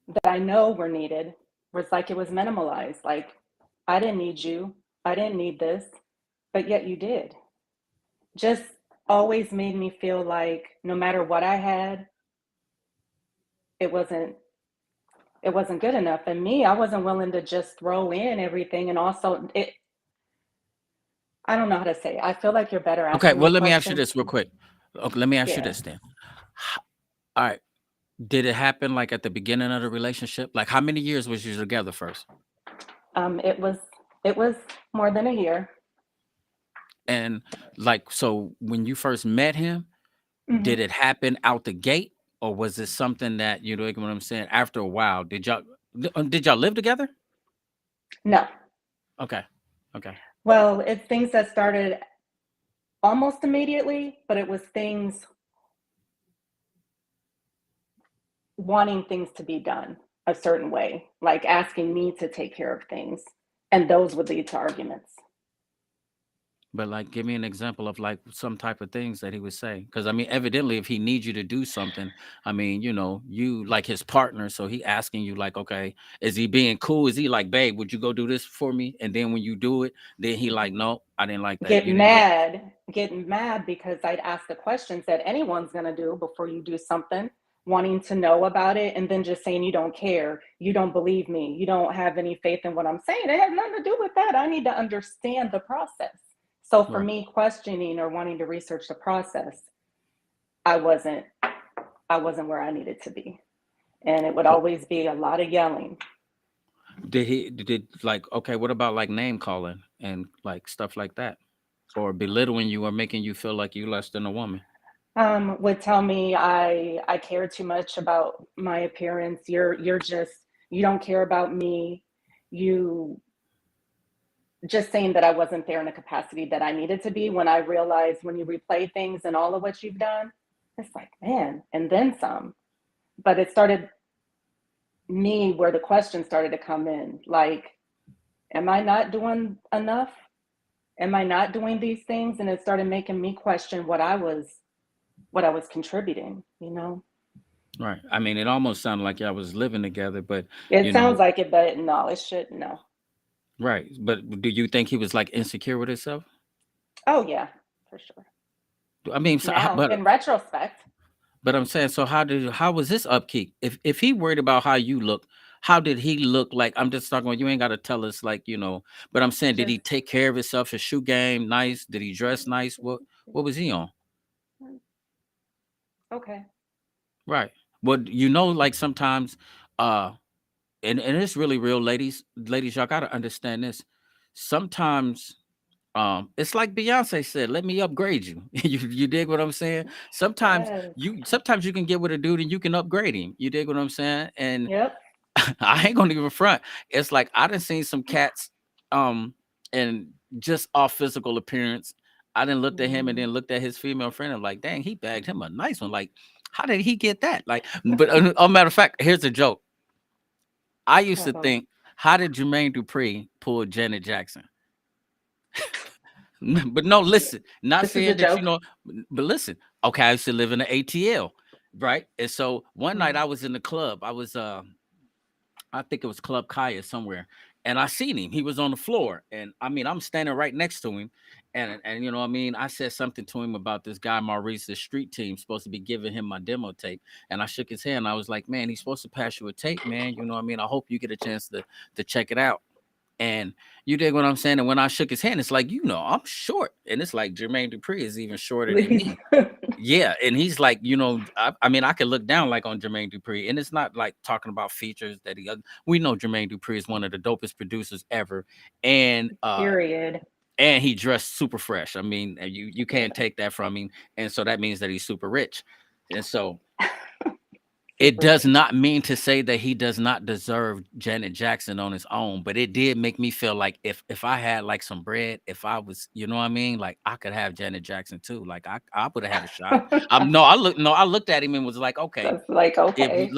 that I know were needed was like it was minimalized. Like, I didn't need you. I didn't need this, but yet you did. Just always made me feel like no matter what I had, it wasn't it wasn't good enough. And me, I wasn't willing to just throw in everything. And also, I don't know how to say it. I feel like you're better Okay. asking Well, me let me ask you questions. this real quick. Okay, let me ask you Yeah. this then. All right. Did it happen like at the beginning of the relationship? Like how many years was you together first? It was more than a year. And like, so when you first met him, did Hmm. it happen out the gate, or was it something that you know what I'm saying? After a while, did y'all live together? No. Okay, okay, Well, it's things that started almost immediately, but it was things wanting things to be done a certain way, like asking me to take care of things. And those would lead to arguments. but like, give me an example of like some type of things that he would say. Because I mean, evidently, if he needs you to do something, I mean, you like his partner, so he asking you like, okay, is he being cool? Is he like, babe, would you go do this for me? And then when you do it, then he like, no, I didn't like that. Get You didn't get. mad, getting mad because I'd ask the questions that anyone's going to do before you do something, wanting to know about it, and then just saying you don't care, you don't believe me, you don't have any faith in what I'm saying. It has nothing to do with that. I need to understand the process. So for Right. me, questioning or wanting to research the process, I wasn't I wasn't where I needed to be. And it would So always be a lot of yelling. did like okay? What about like name calling and like stuff like that, or belittling you or making you feel like you less than a woman? Would tell me I care too much about my appearance. You're just you don't care about me. You just saying that I wasn't there in a capacity that I needed to be when I realized when you replay things and all of what you've done, it's like, man, and then some. But it started me where the questions started to come in. Like, am I not doing enough? Am I not doing these things? And it started making me question what I was contributing. Right. I mean, it almost sounded like y'all was living together, but It you sounds know, like it, but no, it should no. right. But do you think he was like insecure with himself? Oh yeah, for sure. I mean, so, Now, in retrospect, but I'm saying, so how was his upkeep? If he worried about how you look, how did he look like? I'm just talking about you ain't got to tell us like but I'm saying, did he just take care of himself? His shoe game nice? Did he dress nice? What was he on? okay. Right. Well, like sometimes, uh, and it's really real, ladies, y'all gotta understand this. Sometimes, it's like Beyonce said, "Let me upgrade you." You dig what I'm saying? Yes. Sometimes you can get with a dude and you can upgrade him. You dig what I'm saying? And Yep. I ain't gonna even front. It's like I done seen some cats, um, and just off physical appearance. I didn't looked at him and Mm. then looked at his female friend and like, dang, he bagged him a nice one. Like, how did he get that? Like, but matter of fact, here's a joke. I used to Uh-oh. think, how did Jermaine Dupri pull Janet Jackson? But no, listen, not This is a saying that, joke. but listen, okay, I used to live in the ATL, right? And so one night Mm. I was in the club. I think it was Club Kaya somewhere, and I seen him. He was on the floor, and I mean, I'm standing right next to him, and you know, what I mean, I said something to him about this guy Maurice, the street team, supposed to be giving him my demo tape, and I shook his hand. I was like, man, he's supposed to pass you a tape, man. You know, what I mean, I hope you get a chance to check it out. And you dig what I'm saying? And when I shook his hand, it's like, I'm short, and it's like Jermaine Dupri is even shorter than Please. me. Yeah, and he's like, I mean, I could look down like on Jermaine Dupri, and it's not like talking about features that we know Jermaine Dupri is one of the dopest producers ever, and Period. he dressed super fresh. I mean, you can't take that from him, and so that means that he's super rich, and so it Super does rich. not mean to say that he does not deserve Janet Jackson on his own, but it did make me feel like if I had like some bread, if I was, you know what I mean, like I could have Janet Jackson too. Like I would have had a shot. I looked at him and was like, okay, That's like, okay.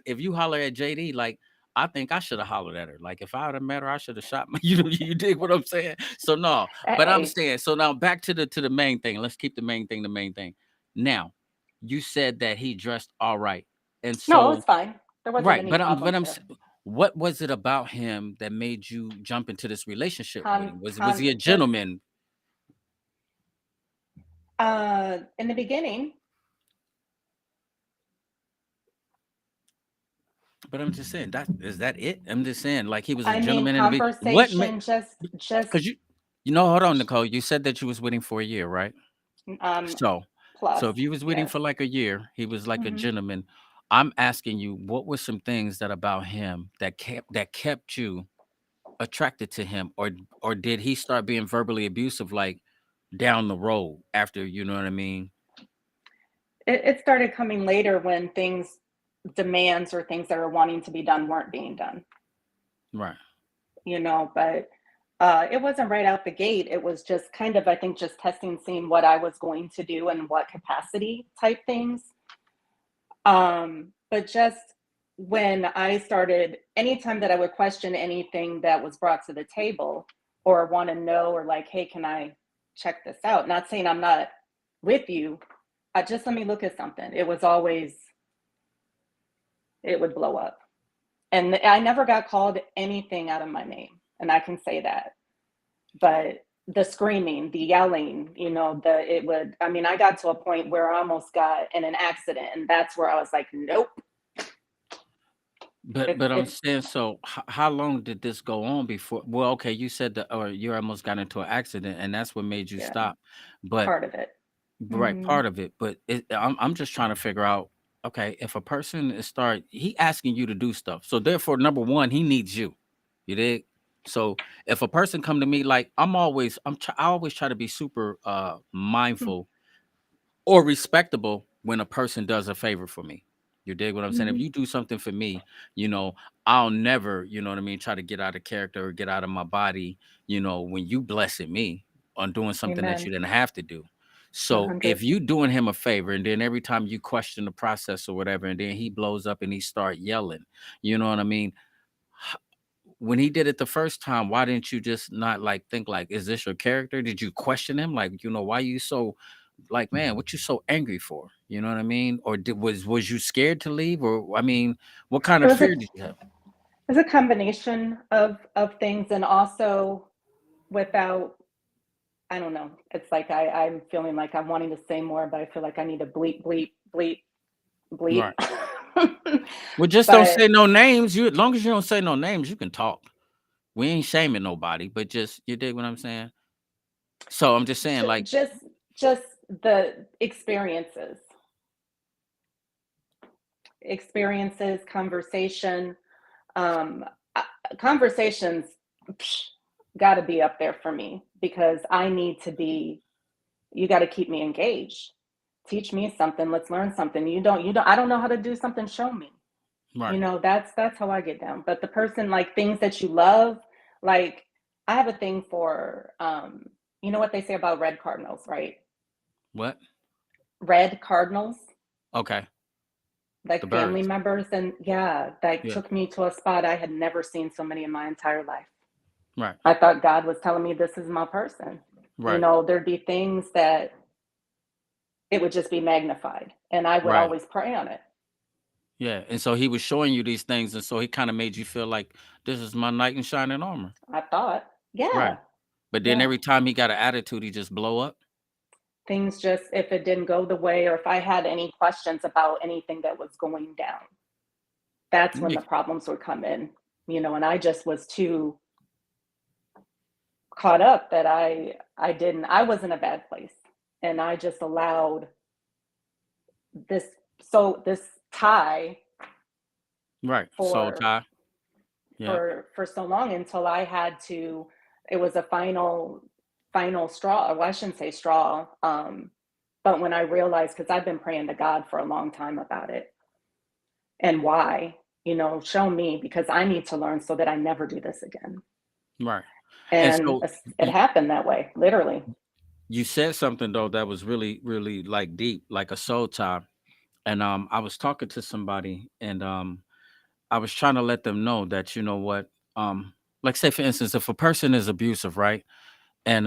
if you holler at JD, like I think I should have hollered at her. Like if I would have met her, I should have shot my, you dig what I'm saying? So no, but I'm Hey. saying, so now back to the main thing. Let's keep the main thing the main thing. Now, you said that he dressed all right. And No, it was so, fine. There wasn't right, any problems but there. what was it about him that made you jump into this relationship with Con, him? Was con, he a just gentleman? in the beginning, But I'm just saying that is that it? I'm just saying like he was a I mean, gentleman in the beginning. What conversation just because hold on, Nicole. You said that you was waiting for a year, right? um So plus, if you was waiting yes. for like a year, he was like a Hmm. gentleman. I'm asking you, what were some things that about him that kept you attracted to him, or did he start being verbally abusive like down the road after, you know what I mean? It started coming later when things demands or things that are wanting to be done weren't being done, Right. but it wasn't right out the gate. It was just kind of, I think, just testing, seeing what I was going to do and what capacity type things. But just when I started, anytime that I would question anything that was brought to the table or want to know, or like, hey, can I check this out? Not saying I'm not with you. Just let me look at something. It was always, it would blow up. And I never got called anything out of my name. And I can say that. But the screaming, the yelling, I mean, I got to a point where I almost got in an accident. And that's where I was like, nope. But I'm It's saying, so how long did this go on before? Well, okay, you said that, or you almost got into an accident, and that's what made you yeah, stop. But part of it. right, Hmm. part of it. But I'm just trying to figure out. Okay, if a person he asking you to do stuff, so therefore, number one, he needs you. You dig? So if a person come to me, like I always try to be super mindful or respectable when a person does a favor for me. You dig what I'm saying? If Hmm. you do something for me, you know, I'll never, you know what I mean, try to get out of character or get out of my body, when you blessing me on doing something that you Amen. didn't have to do. So 100. if you doing him a favor and then every time you question the process or whatever, and then he blows up and he start yelling, you know what I mean? When he did it the first time, why didn't you just not like think like, is this your character? Did you question him? Like, why you so like, man, what you so angry for? You know what I mean? Or was you scared to leave? Or I mean, what kind It of was a fear did you have? it's a combination of things, and also without, I don't know. It's like I'm feeling like I'm wanting to say more, but I feel like I need to bleep, bleep, bleep, bleep. Right. Well, just don't But say no names. You as long as you don't say no names, you can talk. We ain't shaming nobody, but just you dig what I'm saying? So I'm just saying, like, just the experiences, conversation, um, conversations got to be up there for me because I need to be. You got to keep me engaged. Teach me something. Let's learn something. You don't. I don't know how to do something. Show me. right. That's how I get down. But the person, like, things that you love, like, I have a thing for you know what they say about red cardinals, right? What? Red cardinals, Okay. The like family birds. members, and yeah, that Yeah. took me to a spot I had never seen so many in my entire life. Right. I thought God was telling me this is my person. Right. There'd be things that it would just be magnified, and I would Right. always pray on it. Yeah. And so he was showing you these things, and so he kind of made you feel like this is my knight in shining armor. I thought, Right. yeah, But then yeah. every time he got an attitude, he just blow up. Things just, if it didn't go the way, or if I had any questions about anything that was going down, that's when Yeah. the problems would come in, and I just was too caught up that I was in a bad place, and I just allowed this this tie Right. Soul for tie. Yeah. so long until I had to. It was a final straw. Well, I shouldn't say straw, but when I realized, because I've been praying to God for a long time about it, and why, show me, because I need to learn so that I never do this again. Right. And And so it happened that way, literally. you said something though that was really, really like deep, like a soul tie. And I was talking to somebody, and I was trying to let them know that you know what, like say for instance, if a person is abusive, right, and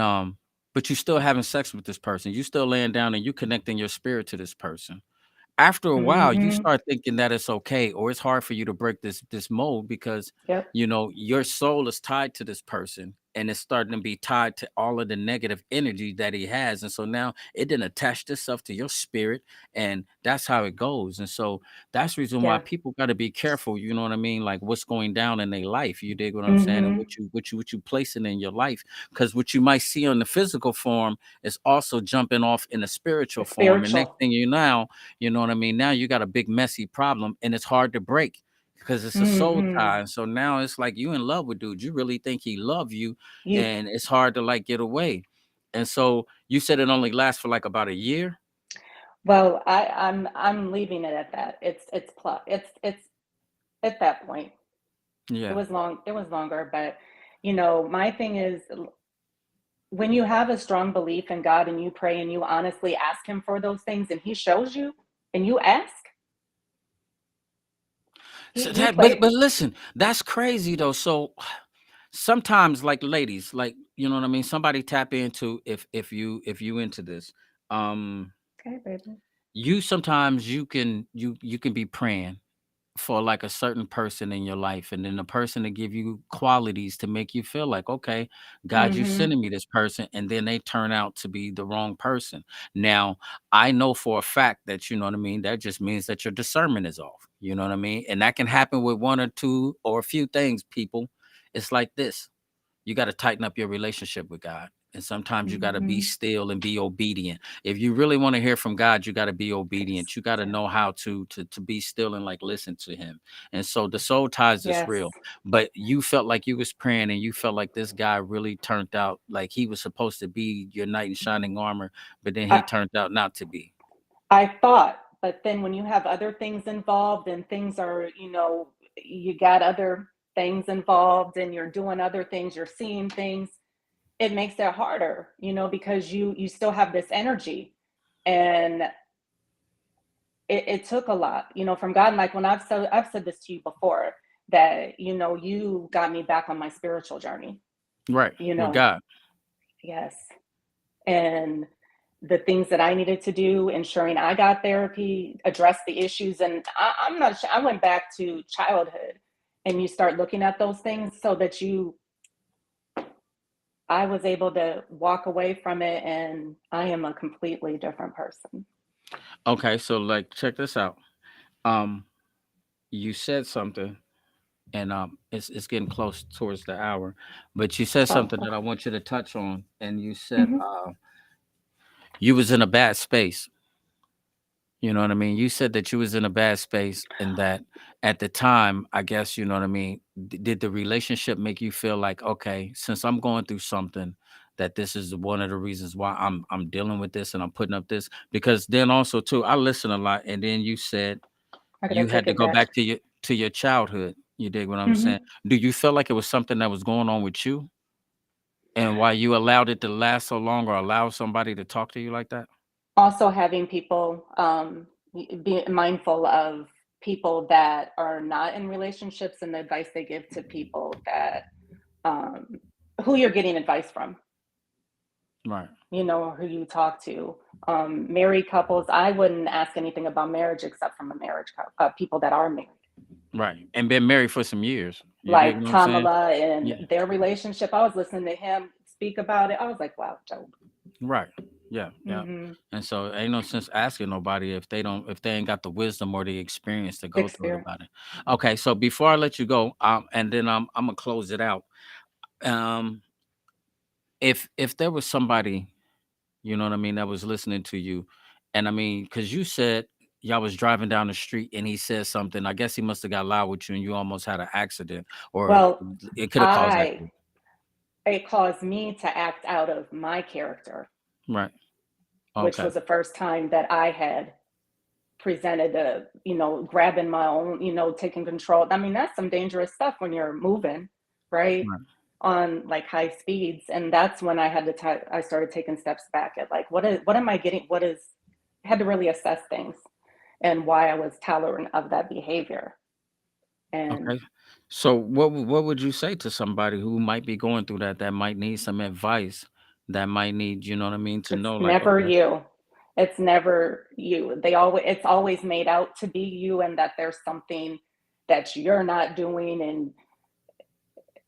but you still having sex with this person, you still laying down and you connecting your spirit to this person, after a while you Hmm. start thinking that it's okay, or it's hard for you to break this mold, because Yep. your soul is tied to this person, and it's starting to be tied to all of the negative energy that he has, and so now it didn't attach itself to your spirit, and that's how it goes. And so that's the reason why Yeah. people got to be careful, you know what I mean, like what's going down in their life, you dig what I'm saying, and Hmm. what you placing in your life, because what you might see on the physical form is also jumping off in a spiritual It's form, and next spiritual. thing you know, you know what I mean? Now you got a big messy problem, and it's hard to break because it's a soul Hmm. tie. And so now it's like you in love with dude. You really think he love you, You and it's hard to like get away. And so you said it only lasts for like about a year. Well, I'm leaving it at that. It's at that point. It Yeah. was long. It was longer, but my thing is, when you have a strong belief in God and you pray and you honestly ask Him for those things, and He shows you, and you ask, So He that, but played. listen, that's crazy though. So sometimes, like ladies, like you know what I mean. Somebody tap into, if you into this, um, Okay, baby. you sometimes you can be praying for like a certain person in your life, and then the person to give you qualities to make you feel like, okay, God, you Hmm. sending me this person, and then they turn out to be the wrong person. Now I know for a fact that, you know what I mean, that just means that your discernment is off, you know what I mean, and that can happen with one or two or a few things, people. It's like this: you got to tighten up your relationship with God. And sometimes you got to be Hmm. still and be obedient. If you really want to hear from God, you got to be obedient. You got to Yeah. know how to be still and like listen to him. And so the soul ties is Yes. real. But you felt like you was praying, and you felt like this guy really turned out like he was supposed to be your knight in shining armor, but then he I, turned out not to be. I thought, but then when you have other things involved, and things are, you got other things involved, and you're doing other things, you're seeing things, it makes it harder, because you still have this energy. And it took a lot, from God. And like, when I've said this to you before, that you got me back on my spiritual journey. Right. You With know, God. yes. And the things that I needed to do, ensuring I got therapy, address the issues. And I'm not sure, I went back to childhood, and you start looking at those things, so that I was able to walk away from it, and I am a completely different person. Okay, so like check this out. Um, you said something, and it's getting close towards the hour, but you said Oh, something that I okay. want you to touch on, and you said Hmm. you was in a bad space. You know what I mean? You said that you was in a bad space, and that at the time, I guess, you know what I mean, did the relationship make you feel like, okay, since I'm going through something, that this is one of the reasons why I'm dealing with this and I'm putting up this? Because then also too, I listen a lot, and then you said I gotta you had take to it go back. back to your childhood. You dig what I'm saying? Hmm. Do you feel like it was something that was going on with you, and why you allowed it to last so long, or allow somebody to talk to you like that? Also, having people, be mindful of people that are not in relationships, and the advice they give to people that, um, who you're getting advice from. Right. who you talk to. Married couples, I wouldn't ask anything about marriage except from a people that are married, Right. And been married for some years. You dig like what I'm saying? Tamala and Yeah. their relationship. I was listening to him speak about it. I was like, wow, Job. Right. Yeah. Yeah. Mm-hmm. And so ain't no sense asking nobody if they ain't got the wisdom or the experience to go through it Experience. about it. Okay. So before I let you go, and then I'm gonna close it out. Um, if there was somebody, you know what I mean, that was listening to you, and I mean, because you said y'all was driving down the street and he said something. I guess he must have got loud with you and you almost had an accident, or Well, it could have caused that I too. it caused me to act out of my character, Right. which Okay. was the first time that I had presented grabbing my own, taking control. I mean, that's some dangerous stuff when you're moving, right? Right. On like high speeds. And that's when I had I started taking steps back at like, what am I getting? I had to really assess things and why I was tolerant of that behavior. And Okay. So what would you say to somebody who might be going through that, that might need some advice, that might need, you know what I mean, to it's know like, never okay, you. It's never you. It's always made out to be you and that there's something that you're not doing, and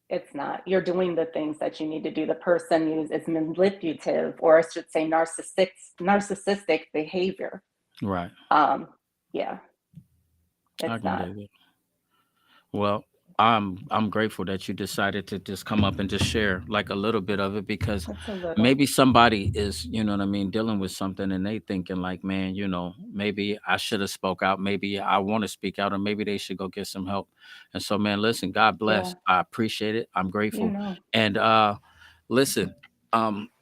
it's not. You're doing the things that you need to do. The person is manipulative, or I should say narcissistic behavior. right. Um, yeah, I it's can not. dig it. Well, I'm grateful that you decided to just come up and just share like a little bit of it because It's a little. maybe somebody is, you know what I mean, dealing with something and they thinking like, man, maybe I should have spoke out, maybe I want to speak out, or maybe they should go get some help. And so, man, listen, God bless. Yeah, I appreciate it. I'm you grateful. know. And listen,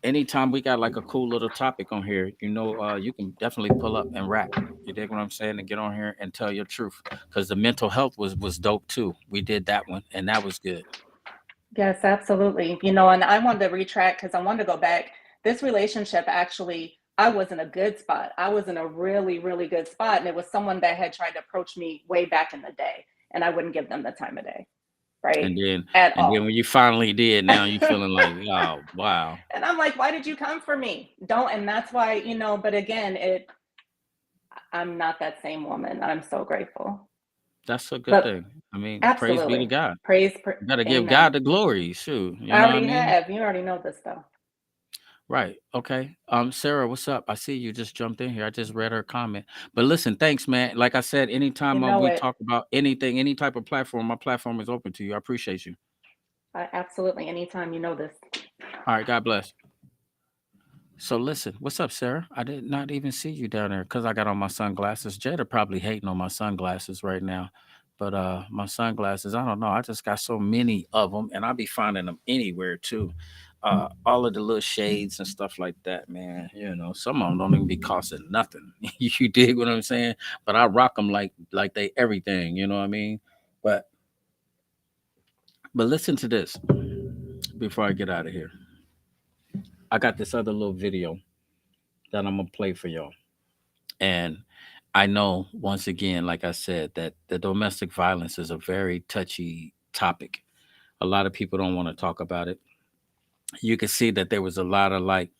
anytime we got like a cool little topic on here, you can definitely pull up and rap. You dig what I'm saying? And get on here and tell your truth. Because the mental health was dope too. We did that one, and that was good. Yes, absolutely. And I wanted to retract because I wanted to go back. This relationship actually, I was in a good spot. I was in a really, really good spot. And it was someone that had tried to approach me way back in the day, and I wouldn't give them the time of day, right? And then At and then all. when you finally did, now you And feeling like, oh wow, I'm like, why did you come for me? Don't. And that's why, but again, I'm not that same woman. I'm so grateful. that's a good But thing. I mean, praise be to absolutely. God. You gotta give Amen. God the glory. Shoot, you I know what I already mean? have. You already know this though. Right. Okay. Sarah, what's up? I see you just jumped in here. I just read her comment. But listen, thanks, man. Like I said, You anytime know we it. talk about anything, any type of platform, my platform is open to you. I appreciate you. Absolutely. Anytime, you know this. All right. God bless. So listen, what's up, Sarah? I did not even see you down there because I got on my sunglasses. Jada probably hating on my sunglasses right now. But my sunglasses, I don't know. I just got so many of them and I be finding them anywhere too. All of the little shades and stuff like that, man. Some of them don't even be costing nothing. You dig what I'm saying? But I rock them like they everything, you know what I mean? But but listen to this before I get out of here. I got this other little video that I'm gonna play for y'all. And I know, once again, like I said, that the domestic violence is a very touchy topic. A lot of people don't want to talk about it. You can see that there was a lot of like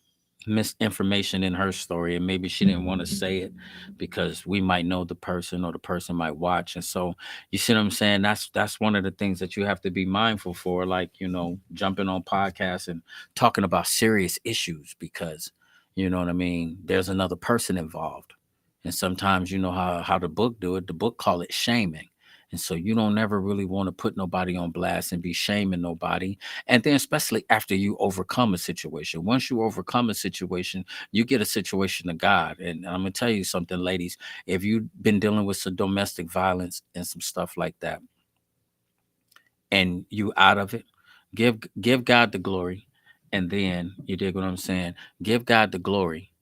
misinformation in her story, and maybe she didn't want to say it because we might know the person or the person might watch. And so, you see what I'm saying? That's one of the things that you have to be mindful for, like, jumping on podcasts and talking about serious issues because, you know what I mean, there's another person involved. And sometimes, you know how the book do it, the book call it shaming. And so you don't ever really want to put nobody on blast and be shaming nobody. And then, especially after you overcome a situation, once you overcome a situation, you get a situation to God. And I'm gonna tell you something, ladies. If you've been dealing with some domestic violence and some stuff like that, and you out of it, give God the glory, and then you dig what I'm saying. Give God the glory,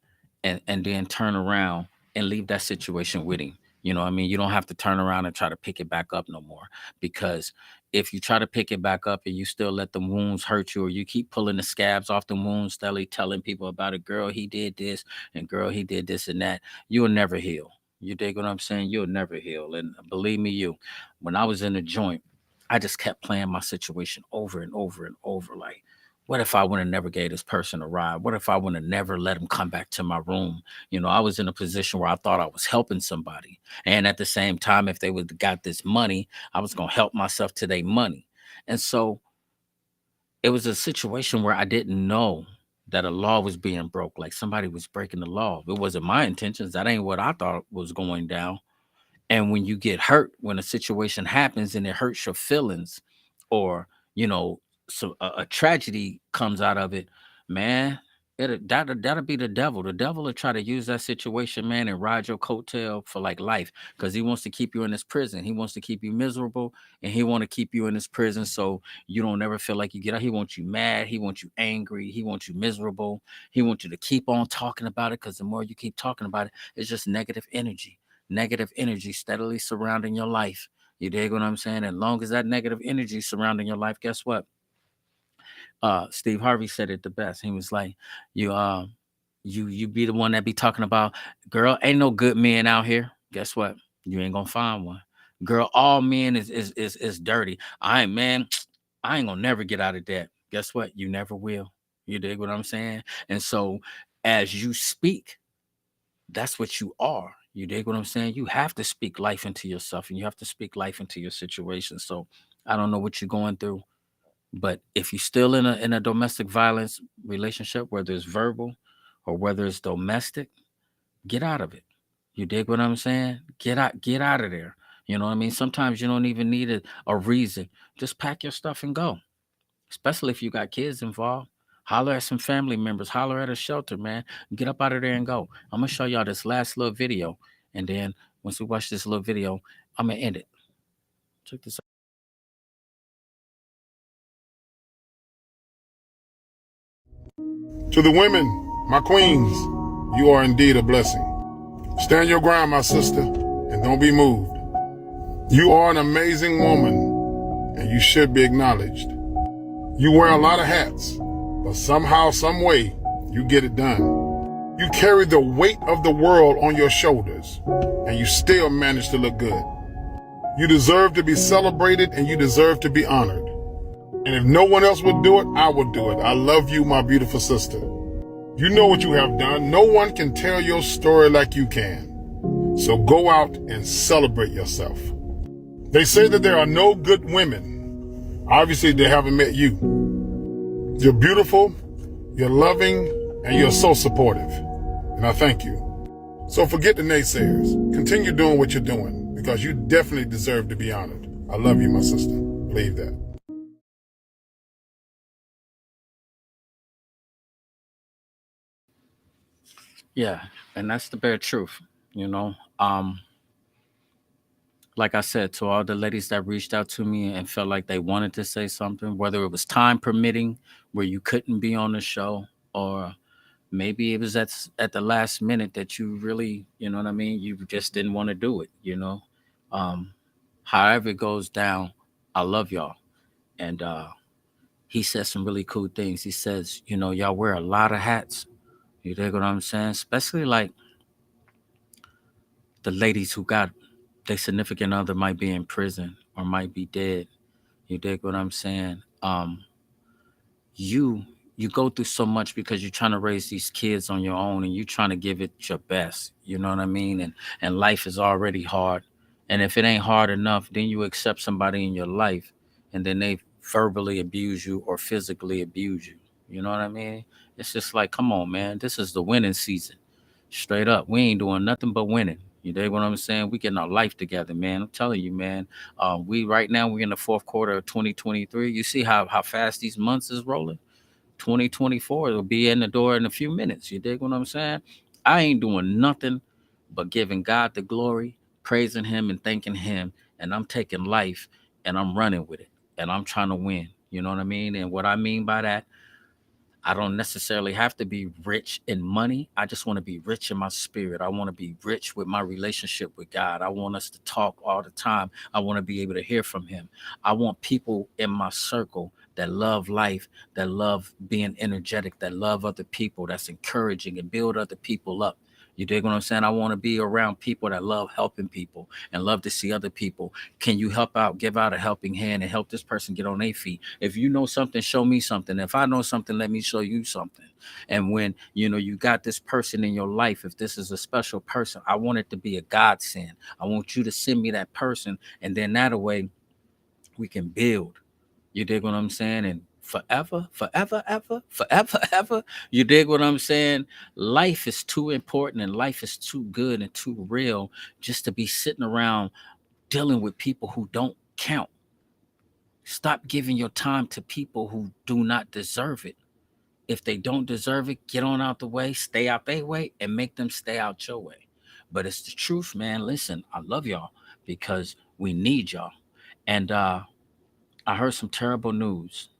and then turn around and leave that situation with him. You know what I mean? You don't have to turn around and try to pick it back up no more. Because if you try to pick it back up and you still let the wounds hurt you, or you keep pulling the scabs off the wounds, steadily telling people about it, girl, he did this, and girl, he did this and that, you'll never heal. You dig what I'm saying? You'll never heal. And believe me, when I was in the joint, I just kept playing my situation over and over and over. Like, What if I would have never gave this person a ride? What if I would have never let him come back to my room? I was in a position where I thought I was helping somebody. And at the same time, if they would got this money, I was gonna help myself to their money. And so it was a situation where I didn't know that a law was being broke, like somebody was breaking the law. It wasn't my intentions. That ain't what I thought was going down. And when you get hurt, when a situation happens and it hurts your feelings, or you know, so a tragedy comes out of it, man, that'll be the devil. The devil will try to use that situation, man, and ride your coattail for like life, because he wants to keep you in this prison. He wants to keep you miserable, and he want to keep you in this prison so you don't ever feel like you get out. He wants you mad. He wants you angry. He wants you miserable. He wants you to keep on talking about it, because the more you keep talking about it, it's just negative energy steadily surrounding your life. You dig what I'm saying? As long as that negative energy surrounding your life, guess what? Steve Harvey said it the best. He was like, you you be the one that be talking about, girl, ain't no good men out here. Guess what? You ain't gonna find one. Girl, all men is dirty. I ain't man, I ain't gonna never get out of that. Guess what? You never will. You dig what I'm saying? And so as you speak, that's what you are. You dig what I'm saying? You have to speak life into yourself, and you have to speak life into your situation. So I don't know what you're going through, but if you're still in a domestic violence relationship, whether it's verbal or whether it's domestic, get out of it. You dig what I'm saying? Get out of there. You know what I mean? Sometimes you don't even need a reason. Just pack your stuff and go, especially if you got kids involved. Holler at some family members, holler at a shelter, man. Get up out of there and go. I'm gonna show y'all this last little video, and then once we watch this little video, I'm gonna end it. Check this out. To the women, my queens, you are indeed a blessing. Stand your ground, my sister, and don't be moved. You are an amazing woman, and you should be acknowledged. You wear a lot of hats, but somehow, some way, you get it done. You carry the weight of the world on your shoulders, and you still manage to look good. You deserve to be celebrated, and you deserve to be honored. And if no one else would do it, I would do it. I love you, my beautiful sister. You know what you have done. No one can tell your story like you can. So go out and celebrate yourself. They say that there are no good women. Obviously, they haven't met you. You're beautiful, you're loving, and you're so supportive. And I thank you. So forget the naysayers. Continue doing what you're doing, because you definitely deserve to be honored. I love you, my sister. Believe that. Yeah, and that's the bare truth. You know, um, like I said, to all the ladies that reached out to me and felt like they wanted to say something, whether it was time permitting, where you couldn't be on the show, or maybe it was at the last minute that you really, you know what I mean, you just didn't want to do it. Um, however it goes down, I love y'all. And he says some really cool things. He says, y'all wear a lot of hats. You dig what I'm saying? Especially like the ladies who got their significant other might be in prison or might be dead. You dig what I'm saying? You you go through so much because you're trying to raise these kids on your own, and you're trying to give it your best. You know what I mean? And life is already hard. And if it ain't hard enough, then you accept somebody in your life, and then they verbally abuse you or physically abuse you. You know what I mean? It's just like, come on, man. This is the winning season. Straight up. We ain't doing nothing but winning. You dig what I'm saying? We getting our life together, man. I'm telling you, man. We right now we're in the fourth quarter of 2023. You see how fast these months is rolling? 2024 will be in the door in a few minutes. You dig what I'm saying? I ain't doing nothing but giving God the glory, praising him and thanking him. And I'm taking life and I'm running with it. And I'm trying to win. You know what I mean? And what I mean by that, I don't necessarily have to be rich in money. I just want to be rich in my spirit. I want to be rich with my relationship with God. I want us to talk all the time. I want to be able to hear from him. I want people in my circle that love life, that love being energetic, that love other people, that's encouraging and build other people up. You dig what I'm saying? I want to be around people that love helping people and love to see other people. Can you help out, give out a helping hand and help this person get on their feet? If you know something, show me something. If I know something, let me show you something. And when you got this person in your life, if this is a special person, I want it to be a godsend. I want you to send me that person, and then that way we can build. You dig what I'm saying? And forever, forever, ever, forever, ever. You dig what I'm saying? Life is too important and life is too good and too real just to be sitting around dealing with people who don't count. Stop giving your time to people who do not deserve it. If they don't deserve it, get on out the way, stay out their way, and make them stay out your way. But it's the truth, man. Listen, I love y'all because we need y'all. And I heard some terrible news.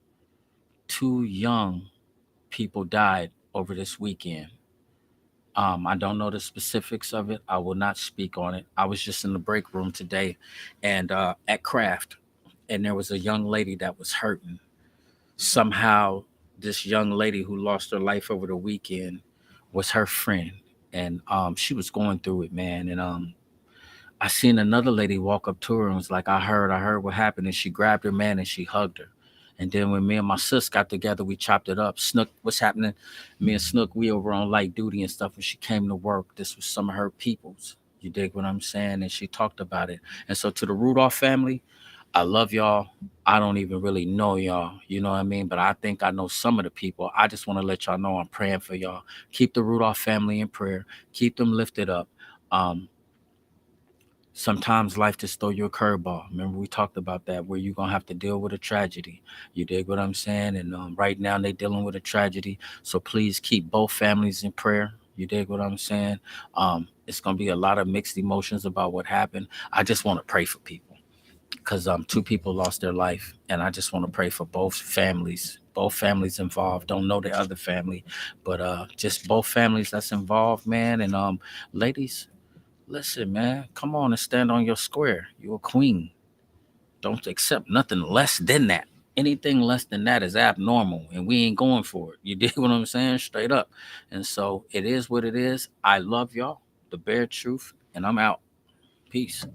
Two young people died over this weekend. I don't know the specifics of it. I will not speak on it. I was just in the break room today and at Craft, and there was a young lady that was hurting. Somehow, this young lady who lost her life over the weekend was her friend, and she was going through it, man. And I seen another lady walk up to her and was like, I heard what happened. And she grabbed her man and she hugged her. And then when me and my sis got together, we chopped it up. Snook, what's happening? Me and Snook, we over on light duty and stuff. When she came to work, this was some of her peoples. You dig what I'm saying? And she talked about it. And so to the Rudolph family, I love y'all. I don't even really know y'all. You know what I mean? But I think I know some of the people. I just want to let y'all know I'm praying for y'all. Keep the Rudolph family in prayer. Keep them lifted up. Um, Sometimes life just throw you a curveball. Remember we talked about that, where you're gonna have to deal with a tragedy. You dig what I'm saying? And right now they're dealing with a tragedy. So please keep both families in prayer. You dig what I'm saying? It's gonna be a lot of mixed emotions about what happened. I just want to pray for people because two people lost their life, and I just want to pray for both families. Both families involved. Don't know the other family, but just both families that's involved, man. And ladies, listen, man, come on and stand on your square. You're a queen. Don't accept nothing less than that. Anything less than that is abnormal, and we ain't going for it. You dig what I'm saying? Straight up. And so it is what it is. I love y'all, the bare truth, and I'm out. Peace.